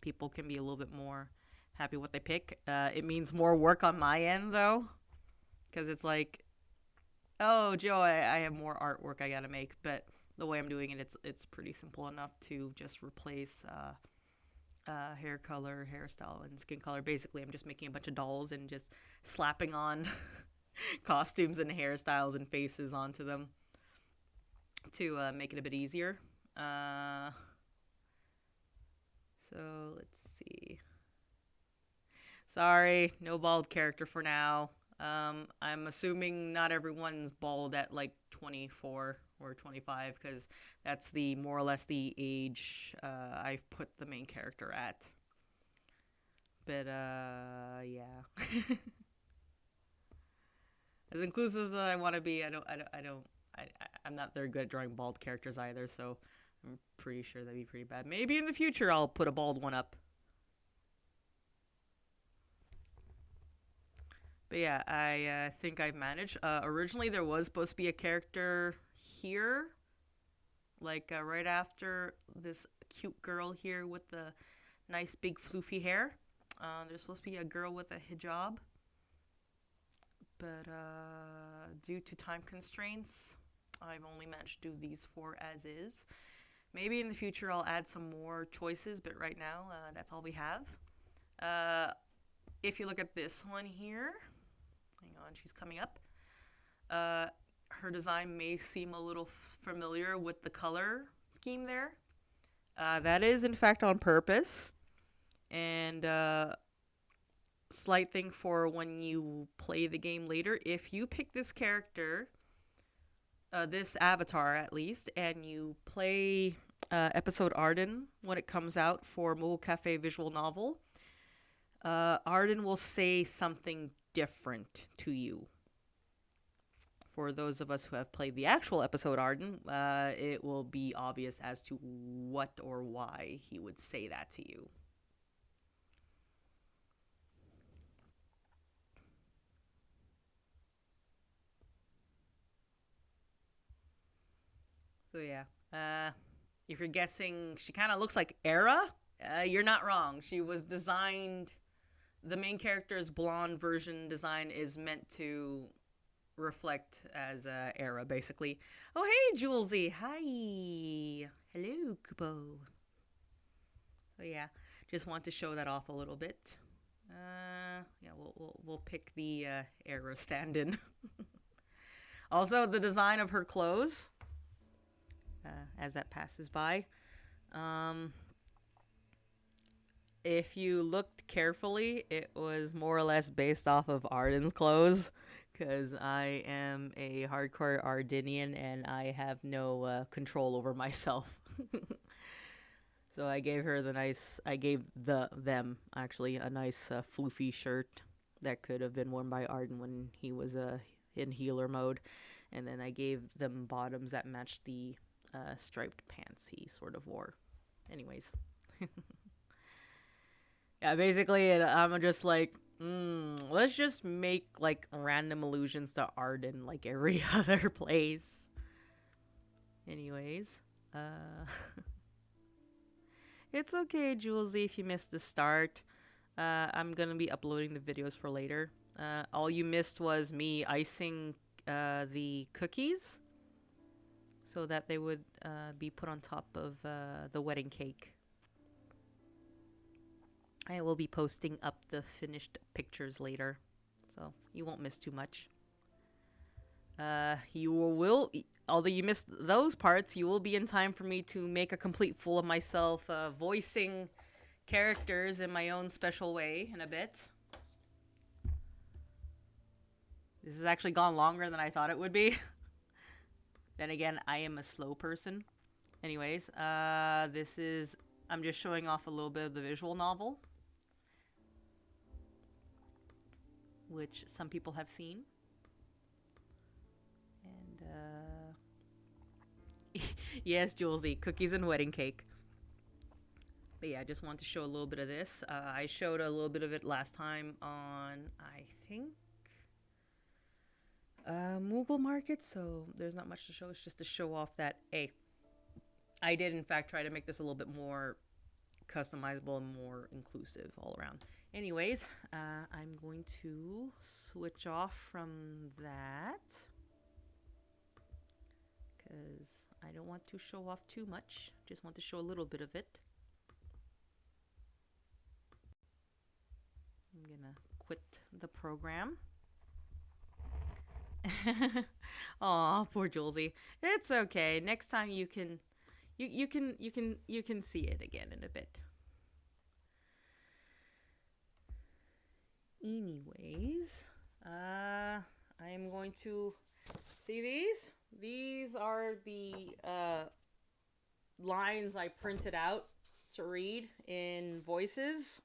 people can be a little bit more happy with what they pick. It means more work on my end, though. Because it's like, oh, Joe, I have more artwork I gotta make. But the way I'm doing it, it's pretty simple enough to just replace hair color, hairstyle, and skin color. Basically, I'm just making a bunch of dolls and just slapping on costumes and hairstyles and faces onto them to make it a bit easier. So let's see. Sorry, no bald character for now. I'm assuming not everyone's bald at like 24 or 25 because that's the more or less the age I've put the main character at. But yeah. As inclusive as I want to be, I'm not very good at drawing bald characters either, so I'm pretty sure that'd be pretty bad. Maybe in the future I'll put a bald one up. But yeah, I think I've managed. Originally, there was supposed to be a character here. Like, right after this cute girl here with the nice big floofy hair. There's supposed to be a girl with a hijab. But due to time constraints, I've only managed to do these 4 as is. Maybe in the future I'll add some more choices, but right now, that's all we have. If you look at this one here... Hang on, she's coming up. Her design may seem a little familiar with the color scheme there. That is, in fact, on purpose. And slight thing for when you play the game later, if you pick this character, this avatar at least, and you play episode Arden when it comes out for Moogle Cafe visual novel, Arden will say something different to you. For those of us who have played the actual episode Arden, it will be obvious as to what or why he would say that to you. So yeah, if you're guessing she kind of looks like Era, you're not wrong. She was designed... The main character's blonde version design is meant to reflect as Era, basically. Oh, hey, Julesy. Hi. Hello, Kupo. So, yeah, just want to show that off a little bit. Yeah, we'll pick the Era stand-in. Also, the design of her clothes, as that passes by. If you looked carefully, it was more or less based off of Arden's clothes, because I am a hardcore Ardenian and I have no control over myself. So I gave her them actually a nice floofy shirt that could have been worn by Arden when he was in healer mode, and then I gave them bottoms that matched the striped pants he sort of wore. Anyways. Yeah, basically, I'm just like, let's just make like random allusions to Arden like every other place. Anyways, it's okay, Julesy, if you missed the start. I'm gonna be uploading the videos for later. All you missed was me icing the cookies so that they would be put on top of the wedding cake. I will be posting up the finished pictures later, so you won't miss too much. You will, although you missed those parts, you will be in time for me to make a complete fool of myself, voicing characters in my own special way in a bit. This has actually gone longer than I thought it would be. Then again, I am a slow person. Anyways, I'm just showing off a little bit of the visual novel, which some people have seen. And, yes, Julesy, cookies and wedding cake. But yeah, I just want to show a little bit of this. I showed a little bit of it last time on, I think, Moogle Market, so there's not much to show. It's just to show off that, hey, I did in fact try to make this a little bit more customizable and more inclusive all around. Anyways, I'm going to switch off from that because I don't want to show off too much. Just want to show a little bit of it. I'm gonna quit the program. Aw, poor Julesy. It's okay. Next time you can see it again in a bit. Anyways, I am going to see these. These are the lines I printed out to read in voices.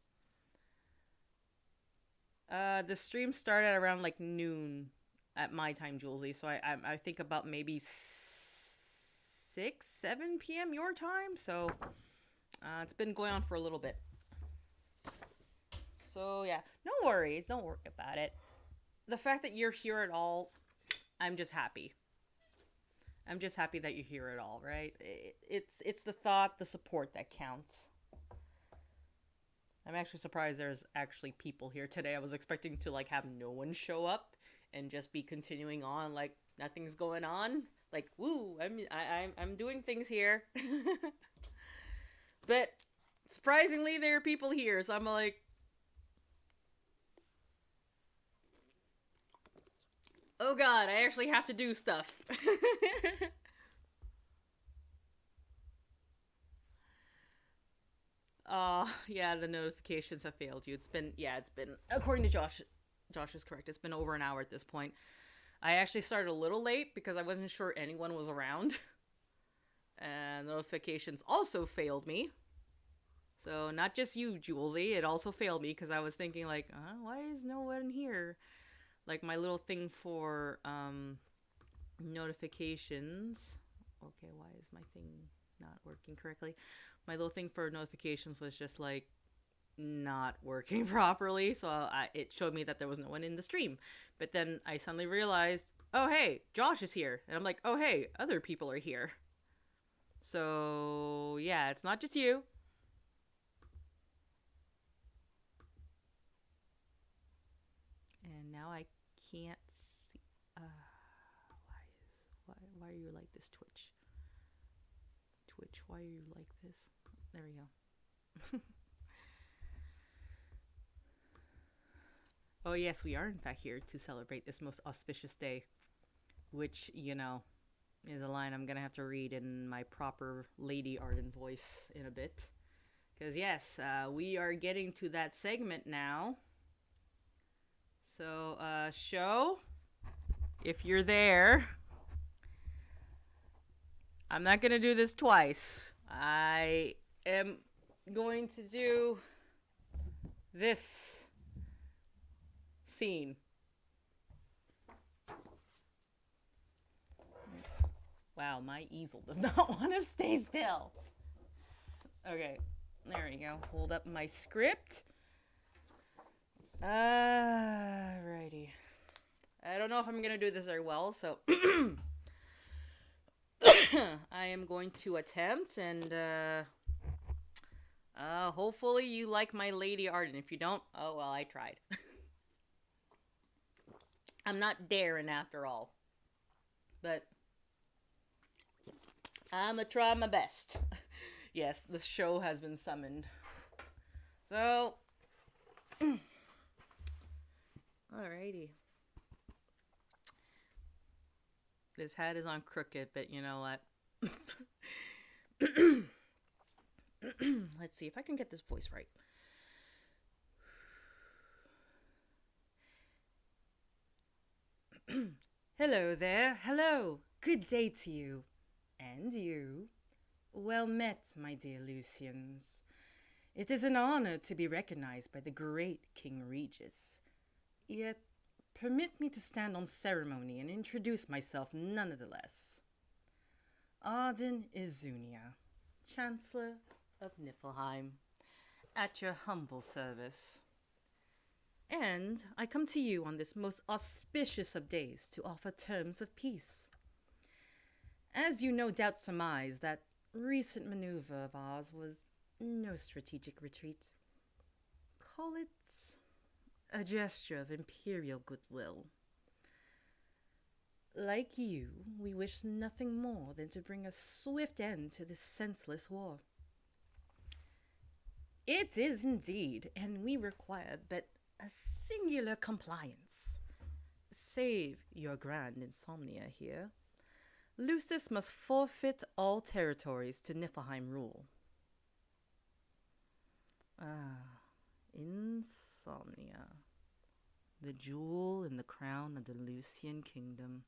The stream started at around like noon at my time, Julesy. So I think about maybe 6, 7 p.m. your time. So it's been going on for a little bit. So yeah, no worries. Don't worry about it. The fact that you're here at all, I'm just happy. I'm just happy that you're here at all, right? It's the thought, the support that counts. I'm actually surprised there's actually people here today. I was expecting to like have no one show up and just be continuing on like nothing's going on. Like, woo, I'm doing things here. But surprisingly, there are people here, so I'm like, oh god, I actually have to do stuff. Yeah, the notifications have failed you. It's been, according to Josh is correct. It's been over an hour at this point. I actually started a little late because I wasn't sure anyone was around. And notifications also failed me. So not just you, Julesy, it also failed me because I was thinking like, why is no one here? Like my little thing for notifications. Okay, why is my thing not working correctly? My little thing for notifications was just like not working properly, so it showed me that there was no one in the stream. But then I suddenly realized, oh hey, Josh is here, and I'm like, oh hey, other people are here. So yeah, it's not just you. And now I can't see. Why are you like this, Twitch? Twitch, why are you like this? There we go. Oh yes, we are in fact here to celebrate this most auspicious day, which, you know, is a line I'm gonna have to read in my proper Lady Arden voice in a bit. Because yes, we are getting to that segment now. So, show, if you're there, I'm not gonna do this twice. I am going to do this scene. Wow, my easel does not want to stay still. Okay, there we go. Hold up my script. Righty. I don't know if I'm gonna do this very well, so I am going to attempt, and hopefully you like my lady art, and if you don't, oh well, I tried. I'm not daring after all, but I'm gonna try my best. Yes, the show has been summoned. So, alrighty. This hat is on crooked, but you know what? Let's see if I can get this voice right. Hello there. Hello. Good day to you. And you. Well met, my dear Lucians. It is an honor to be recognized by the great King Regis. Yet, permit me to stand on ceremony and introduce myself nonetheless. Arden Izunia, Chancellor of Niflheim, at your humble service. And I come to you on this most auspicious of days to offer terms of peace. As you no doubt surmise, that recent maneuver of ours was no strategic retreat. Call it a gesture of imperial goodwill. Like you, we wish nothing more than to bring a swift end to this senseless war. It is indeed, and we require but a singular compliance. Save your grand insomnia here. Lucis must forfeit all territories to Niflheim rule. Insomnia. The jewel in the crown of the Lucian kingdom.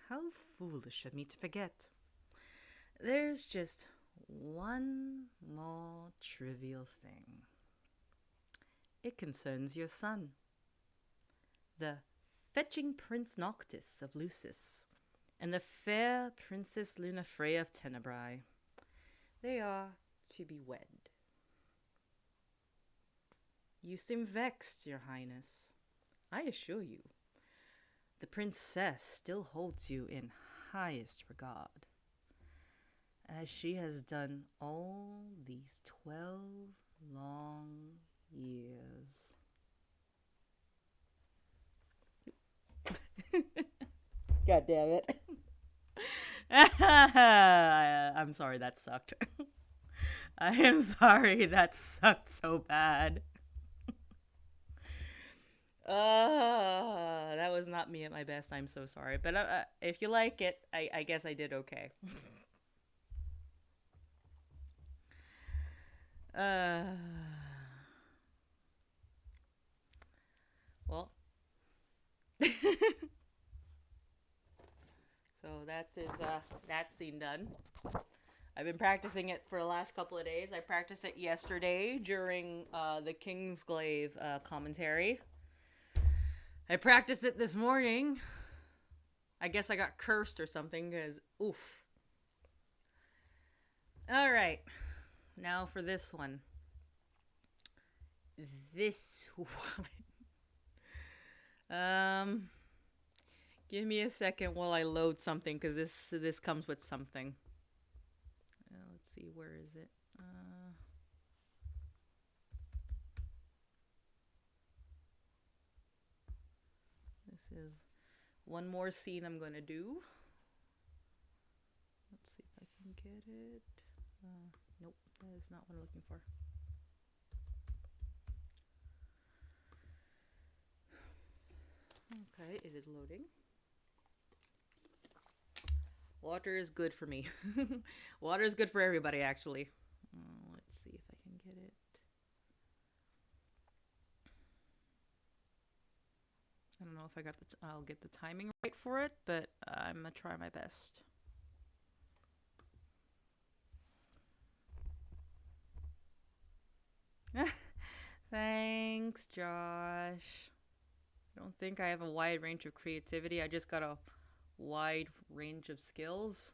How foolish of me to forget. There's just one more trivial thing. It concerns your son, the fetching Prince Noctis of Lucis, and the fair Princess Lunafreya of Tenebrae. They are to be wed. You seem vexed, your highness. I assure you, the princess still holds you in highest regard, as she has done all these 12 long years. God damn it. I'm sorry, that sucked. I am sorry, that sucked so bad. That was not me at my best. I'm so sorry. But if you like it, I guess I did okay. Well. So that is that scene done. I've been practicing it for the last couple of days. I practiced it yesterday during the Kingsglaive commentary. I practiced it this morning. I guess I got cursed or something, because oof. Alright. Now for this one. This one. Give me a second while I load something, because this comes with something. Let's see, where is it? This is one more scene I'm going to do. Let's see if I can get it. Nope, that is not what I'm looking for. Okay, it is loading. Water is good for me. Water is good for everybody, actually. Let's see if I can get it. I don't know if I'll get the timing right for it, but I'm gonna try my best. Thanks, Josh. I don't think I have a wide range of creativity. I just got a wide range of skills.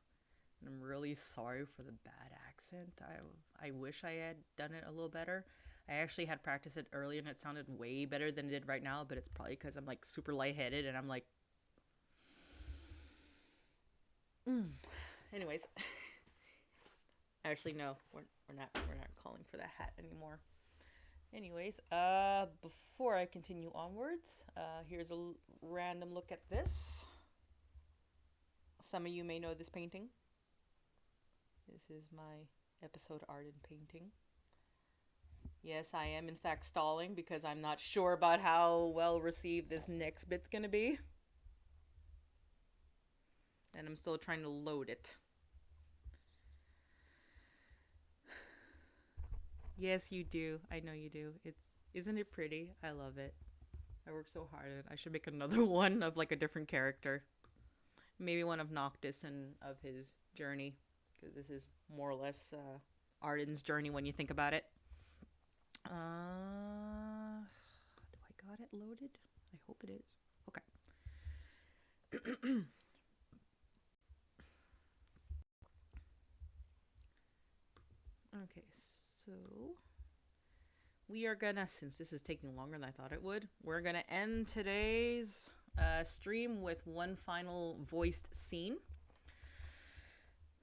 And I'm really sorry for the bad accent. I wish I had done it a little better. I actually had practiced it earlier and it sounded way better than it did right now, but it's probably because I'm like super lightheaded and I'm like... Anyways. Actually, no, we're not calling for that hat anymore. Anyways, before I continue onwards, here's a random look at this. Some of you may know this painting. This is my episode art and painting. Yes, I am in fact stalling because I'm not sure about how well received this next bit's gonna be. And I'm still trying to load it. Yes, you do. I know you do. Isn't it pretty? I love it. I work so hard on it. I should make another one of like a different character. Maybe one of Noctis and of his journey. Because this is more or less Arden's journey when you think about it. Do I got it loaded? I hope it is. Okay. Okay, so we are gonna, since this is taking longer than I thought it would, we're gonna end today's stream with one final voiced scene.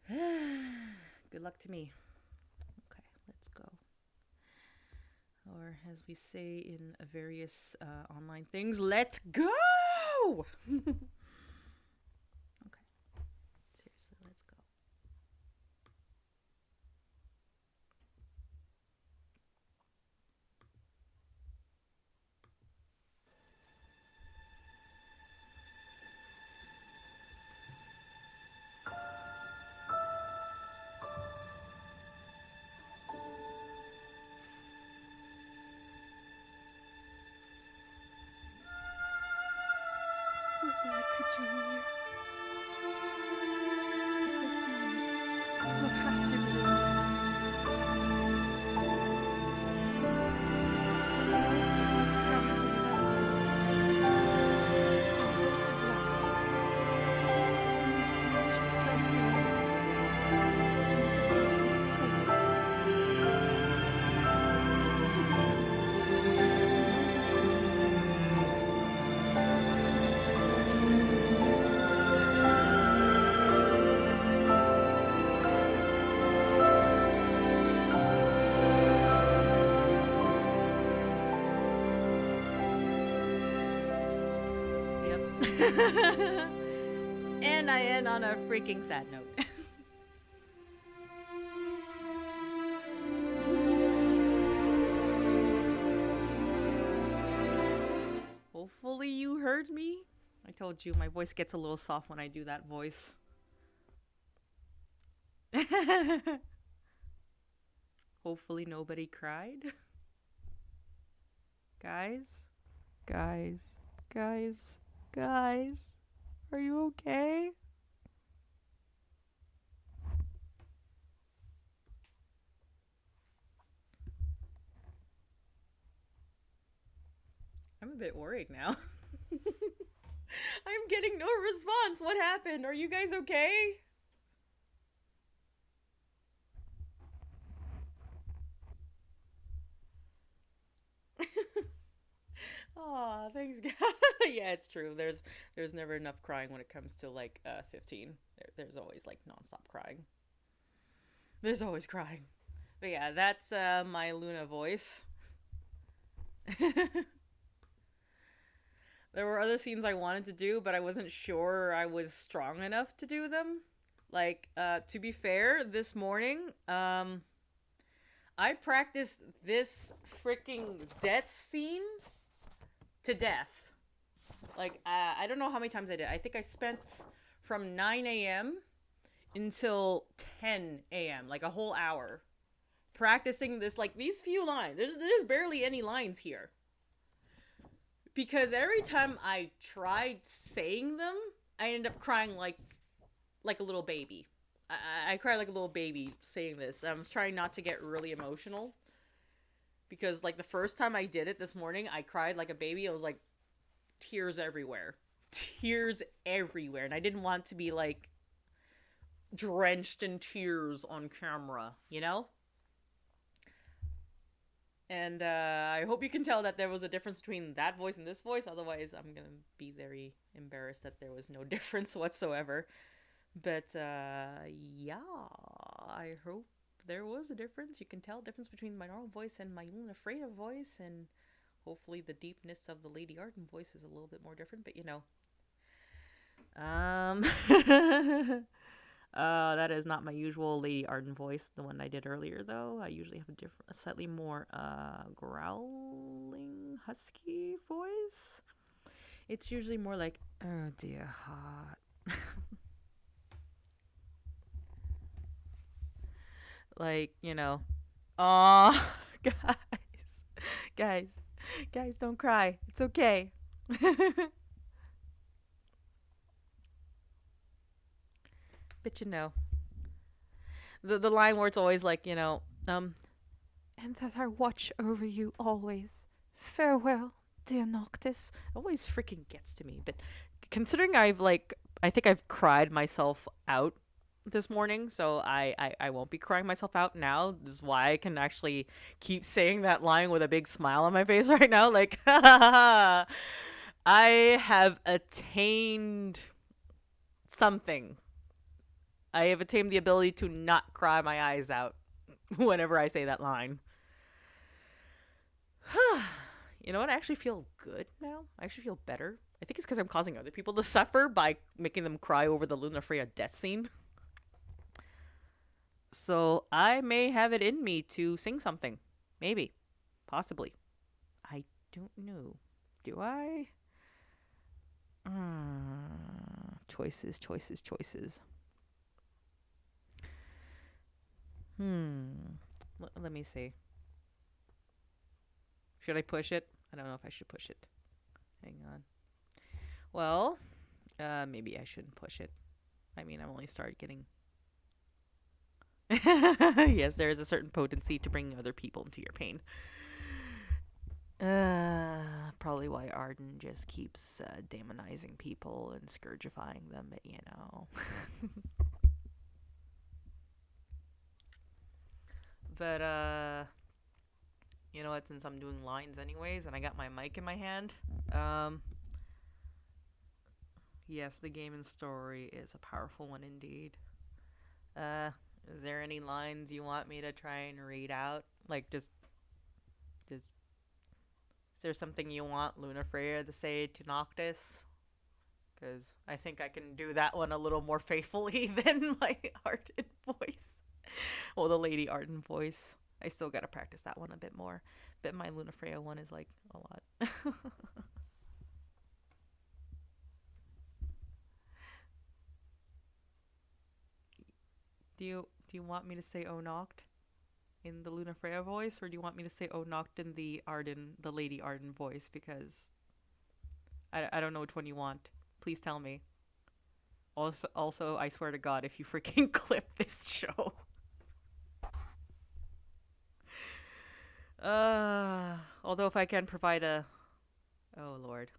Good luck to me. Okay, let's go. Or as we say in various online things, let's go! Okay. Seriously, let's go. Who thought I could join you? But this moment will have to be. Please tell me who loves you. Is lost. And you find yourself alone in this place. To the and I end on a freaking sad note. Hopefully you heard me. I told you my voice gets a little soft when I do that voice. Hopefully nobody cried. Guys, are you okay? I'm a bit worried now. I'm getting no response. What happened? Are you guys okay? Aw, thanks, guys. Yeah, it's true. There's never enough crying when it comes to like 15. There's always like nonstop crying. There's always crying. But yeah, that's my Luna voice. There were other scenes I wanted to do, but I wasn't sure I was strong enough to do them. Like, to be fair, this morning, I practiced this freaking death scene to death. Like, I don't know how many times I did. I think I spent from 9 a.m. until 10 a.m., like a whole hour, practicing this, like, these few lines. There's barely any lines here. Because every time I tried saying them, I ended up crying like a little baby. I cried like a little baby saying this. I was trying not to get really emotional. Because, like, the first time I did it this morning, I cried like a baby. It was, like, tears everywhere. Tears everywhere. And I didn't want to be, like, drenched in tears on camera, you know? And I hope you can tell that there was a difference between that voice and this voice. Otherwise, I'm going to be very embarrassed that there was no difference whatsoever. But yeah, I hope there was a difference. You can tell the difference between my normal voice and my Luna Freya voice. And hopefully the deepness of the Lady Arden voice is a little bit more different. But, you know. That is not my usual Lady Arden voice, the one I did earlier, though. I usually have a slightly more, growling, husky voice. It's usually more like, oh dear heart. Like, you know, aw, guys, don't cry. It's okay. But you know, the line where it's always like, you know, and that I watch over you always. Farewell, dear Noctis. Always freaking gets to me. But considering I think I've cried myself out this morning, so I won't be crying myself out now. This is why I can actually keep saying that line with a big smile on my face right now. Like, I have attained something. I have attained the ability to not cry my eyes out whenever I say that line. You know what? I actually feel good now. I actually feel better. I think it's because I'm causing other people to suffer by making them cry over the Luna Freya death scene. So I may have it in me to sing something. Maybe. Possibly. I don't know. Do I? Choices. Let me see. Should I push it? I don't know if I should push it. Hang on. Well, maybe I shouldn't push it. I mean, I've only started getting... Yes, there is a certain potency to bringing other people into your pain. Probably why Arden just keeps demonizing people and scourgifying them, but you know... But, you know what, since I'm doing lines anyways, and I got my mic in my hand, yes, the game and story is a powerful one indeed. Is there any lines you want me to try and read out? Like, just, is there something you want Luna Freya to say to Noctis? Because I think I can do that one a little more faithfully than my Arden voice. Well, the Lady Arden voice. I still gotta practice that one a bit more. But my Luna Freya one is like a lot. Do you want me to say "Oh Noct" in the Luna Freya voice, or do you want me to say "Oh Noct" in the Lady Arden voice? Because I don't know which one you want. Please tell me. Also, I swear to God, if you freaking clip this show. Although if I can provide a... Oh, Lord.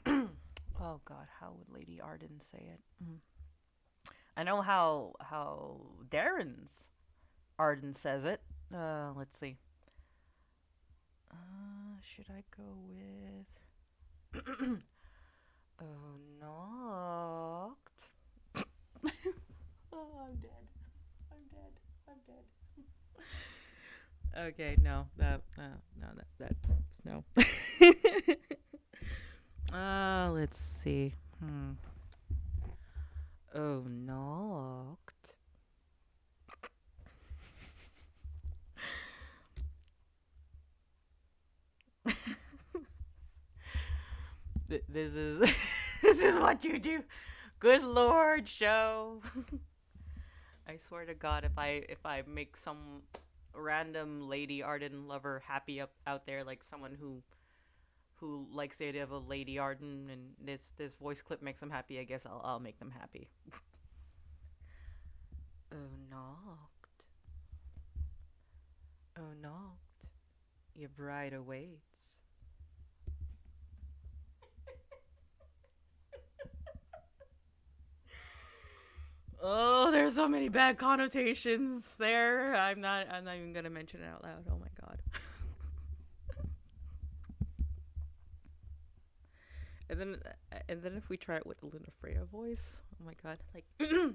Oh, God, how would Lady Arden say it? I know how Darren's Arden says it. Let's see. Should I go with... Oh, Noct. Oh, I'm dead. Okay, no, that's no. Let's see. Oh, Noct. This is this is what you do. Good Lord, show. I swear to God, if I make some random Lady Arden lover happy out there, like someone who likes the idea of a Lady Arden, and this voice clip makes them happy, I guess I'll make them happy. Oh, Noct. Oh, Noct. Your bride awaits. Oh, there's are so many bad connotations there. I'm not even gonna mention it out loud. Oh my god. And then if we try it with the Luna Freya voice, oh my god, like, oh,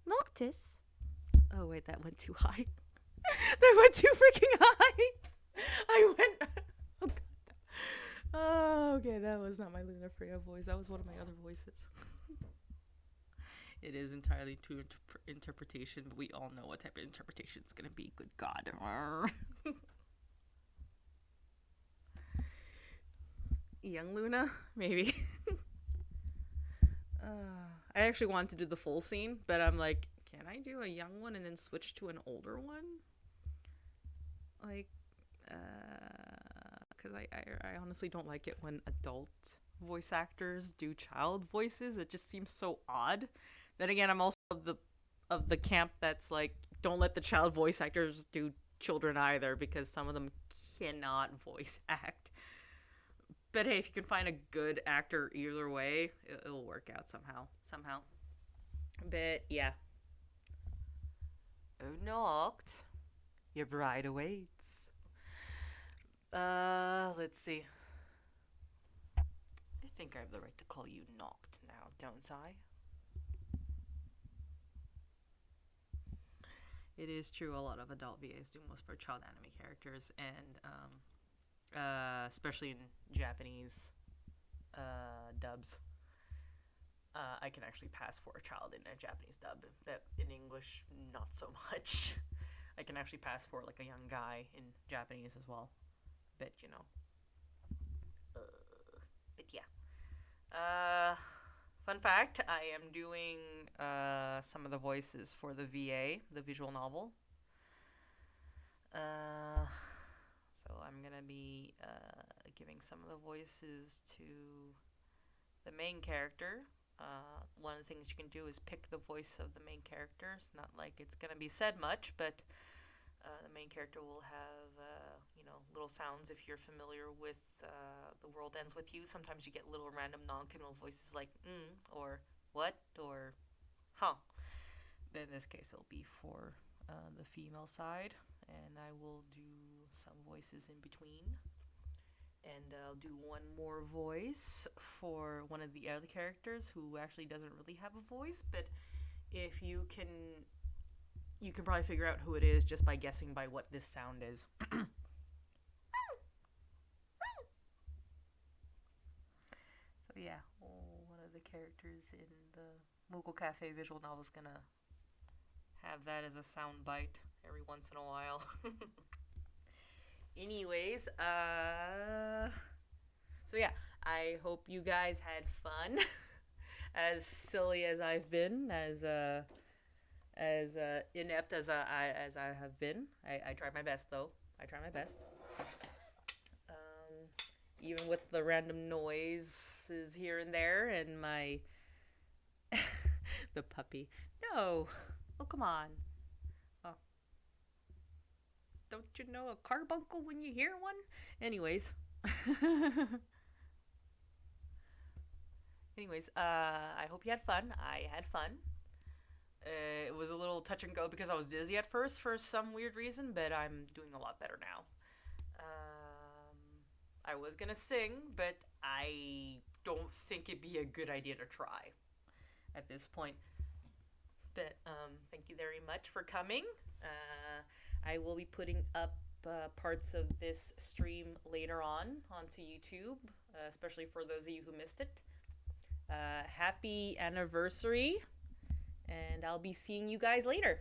Noctis. Oh wait, that went too high. That went too freaking high. I went. Oh god. Oh, okay, that was not my Luna Freya voice. That was one of my other voices. It is entirely to interpretation, but we all know what type of interpretation it's gonna be. Good god. Young Luna? Maybe. I actually wanted to do the full scene, but I'm like, can I do a young one and then switch to an older one? Like, because I honestly don't like it when adult voice actors do child voices. It just seems so odd. Then again, I'm also of the camp that's like, don't let the child voice actors do children either, because some of them cannot voice act. But hey, if you can find a good actor either way, it'll work out somehow. But yeah. Oh, Noct, your bride awaits. Let's see. I think I have the right to call you Noct now, don't I? It is true, a lot of adult VAs do most for child anime characters, and especially in Japanese dubs. I can actually pass for a child in a Japanese dub, but in English, not so much. I can actually pass for like a young guy in Japanese as well. But, you know. But yeah. Fun fact, I am doing some of the voices for the VA, the visual novel. So I'm going to be giving some of the voices to the main character. One of the things you can do is pick the voice of the main character. It's not like it's going to be said much, but the main character will have, little sounds. If you're familiar with The World Ends With You, sometimes you get little random non-committal voices like, or what, or huh. But in this case, it'll be for the female side, and I will do some voices in between. And I'll do one more voice for one of the other characters who actually doesn't really have a voice, but if you can probably figure out who it is just by guessing by what this sound is. So yeah, one of the characters in the Moogle Cafe visual novel is gonna have that as a sound bite every once in a while. Anyways, so yeah, I hope you guys had fun. As silly as I've been, as inept as I have been. I tried my best, though. I tried my best. Even with the random noises here and there, and my the puppy. No, oh come on. Oh, don't you know a carbuncle when you hear one? Anyways. I hope you had fun. I had fun. It was a little touch and go because I was dizzy at first for some weird reason, but I'm doing a lot better now. I was gonna sing, but I don't think it'd be a good idea to try at this point. But thank you very much for coming. I will be putting up parts of this stream later on onto YouTube, especially for those of you who missed it. Happy anniversary, and I'll be seeing you guys later.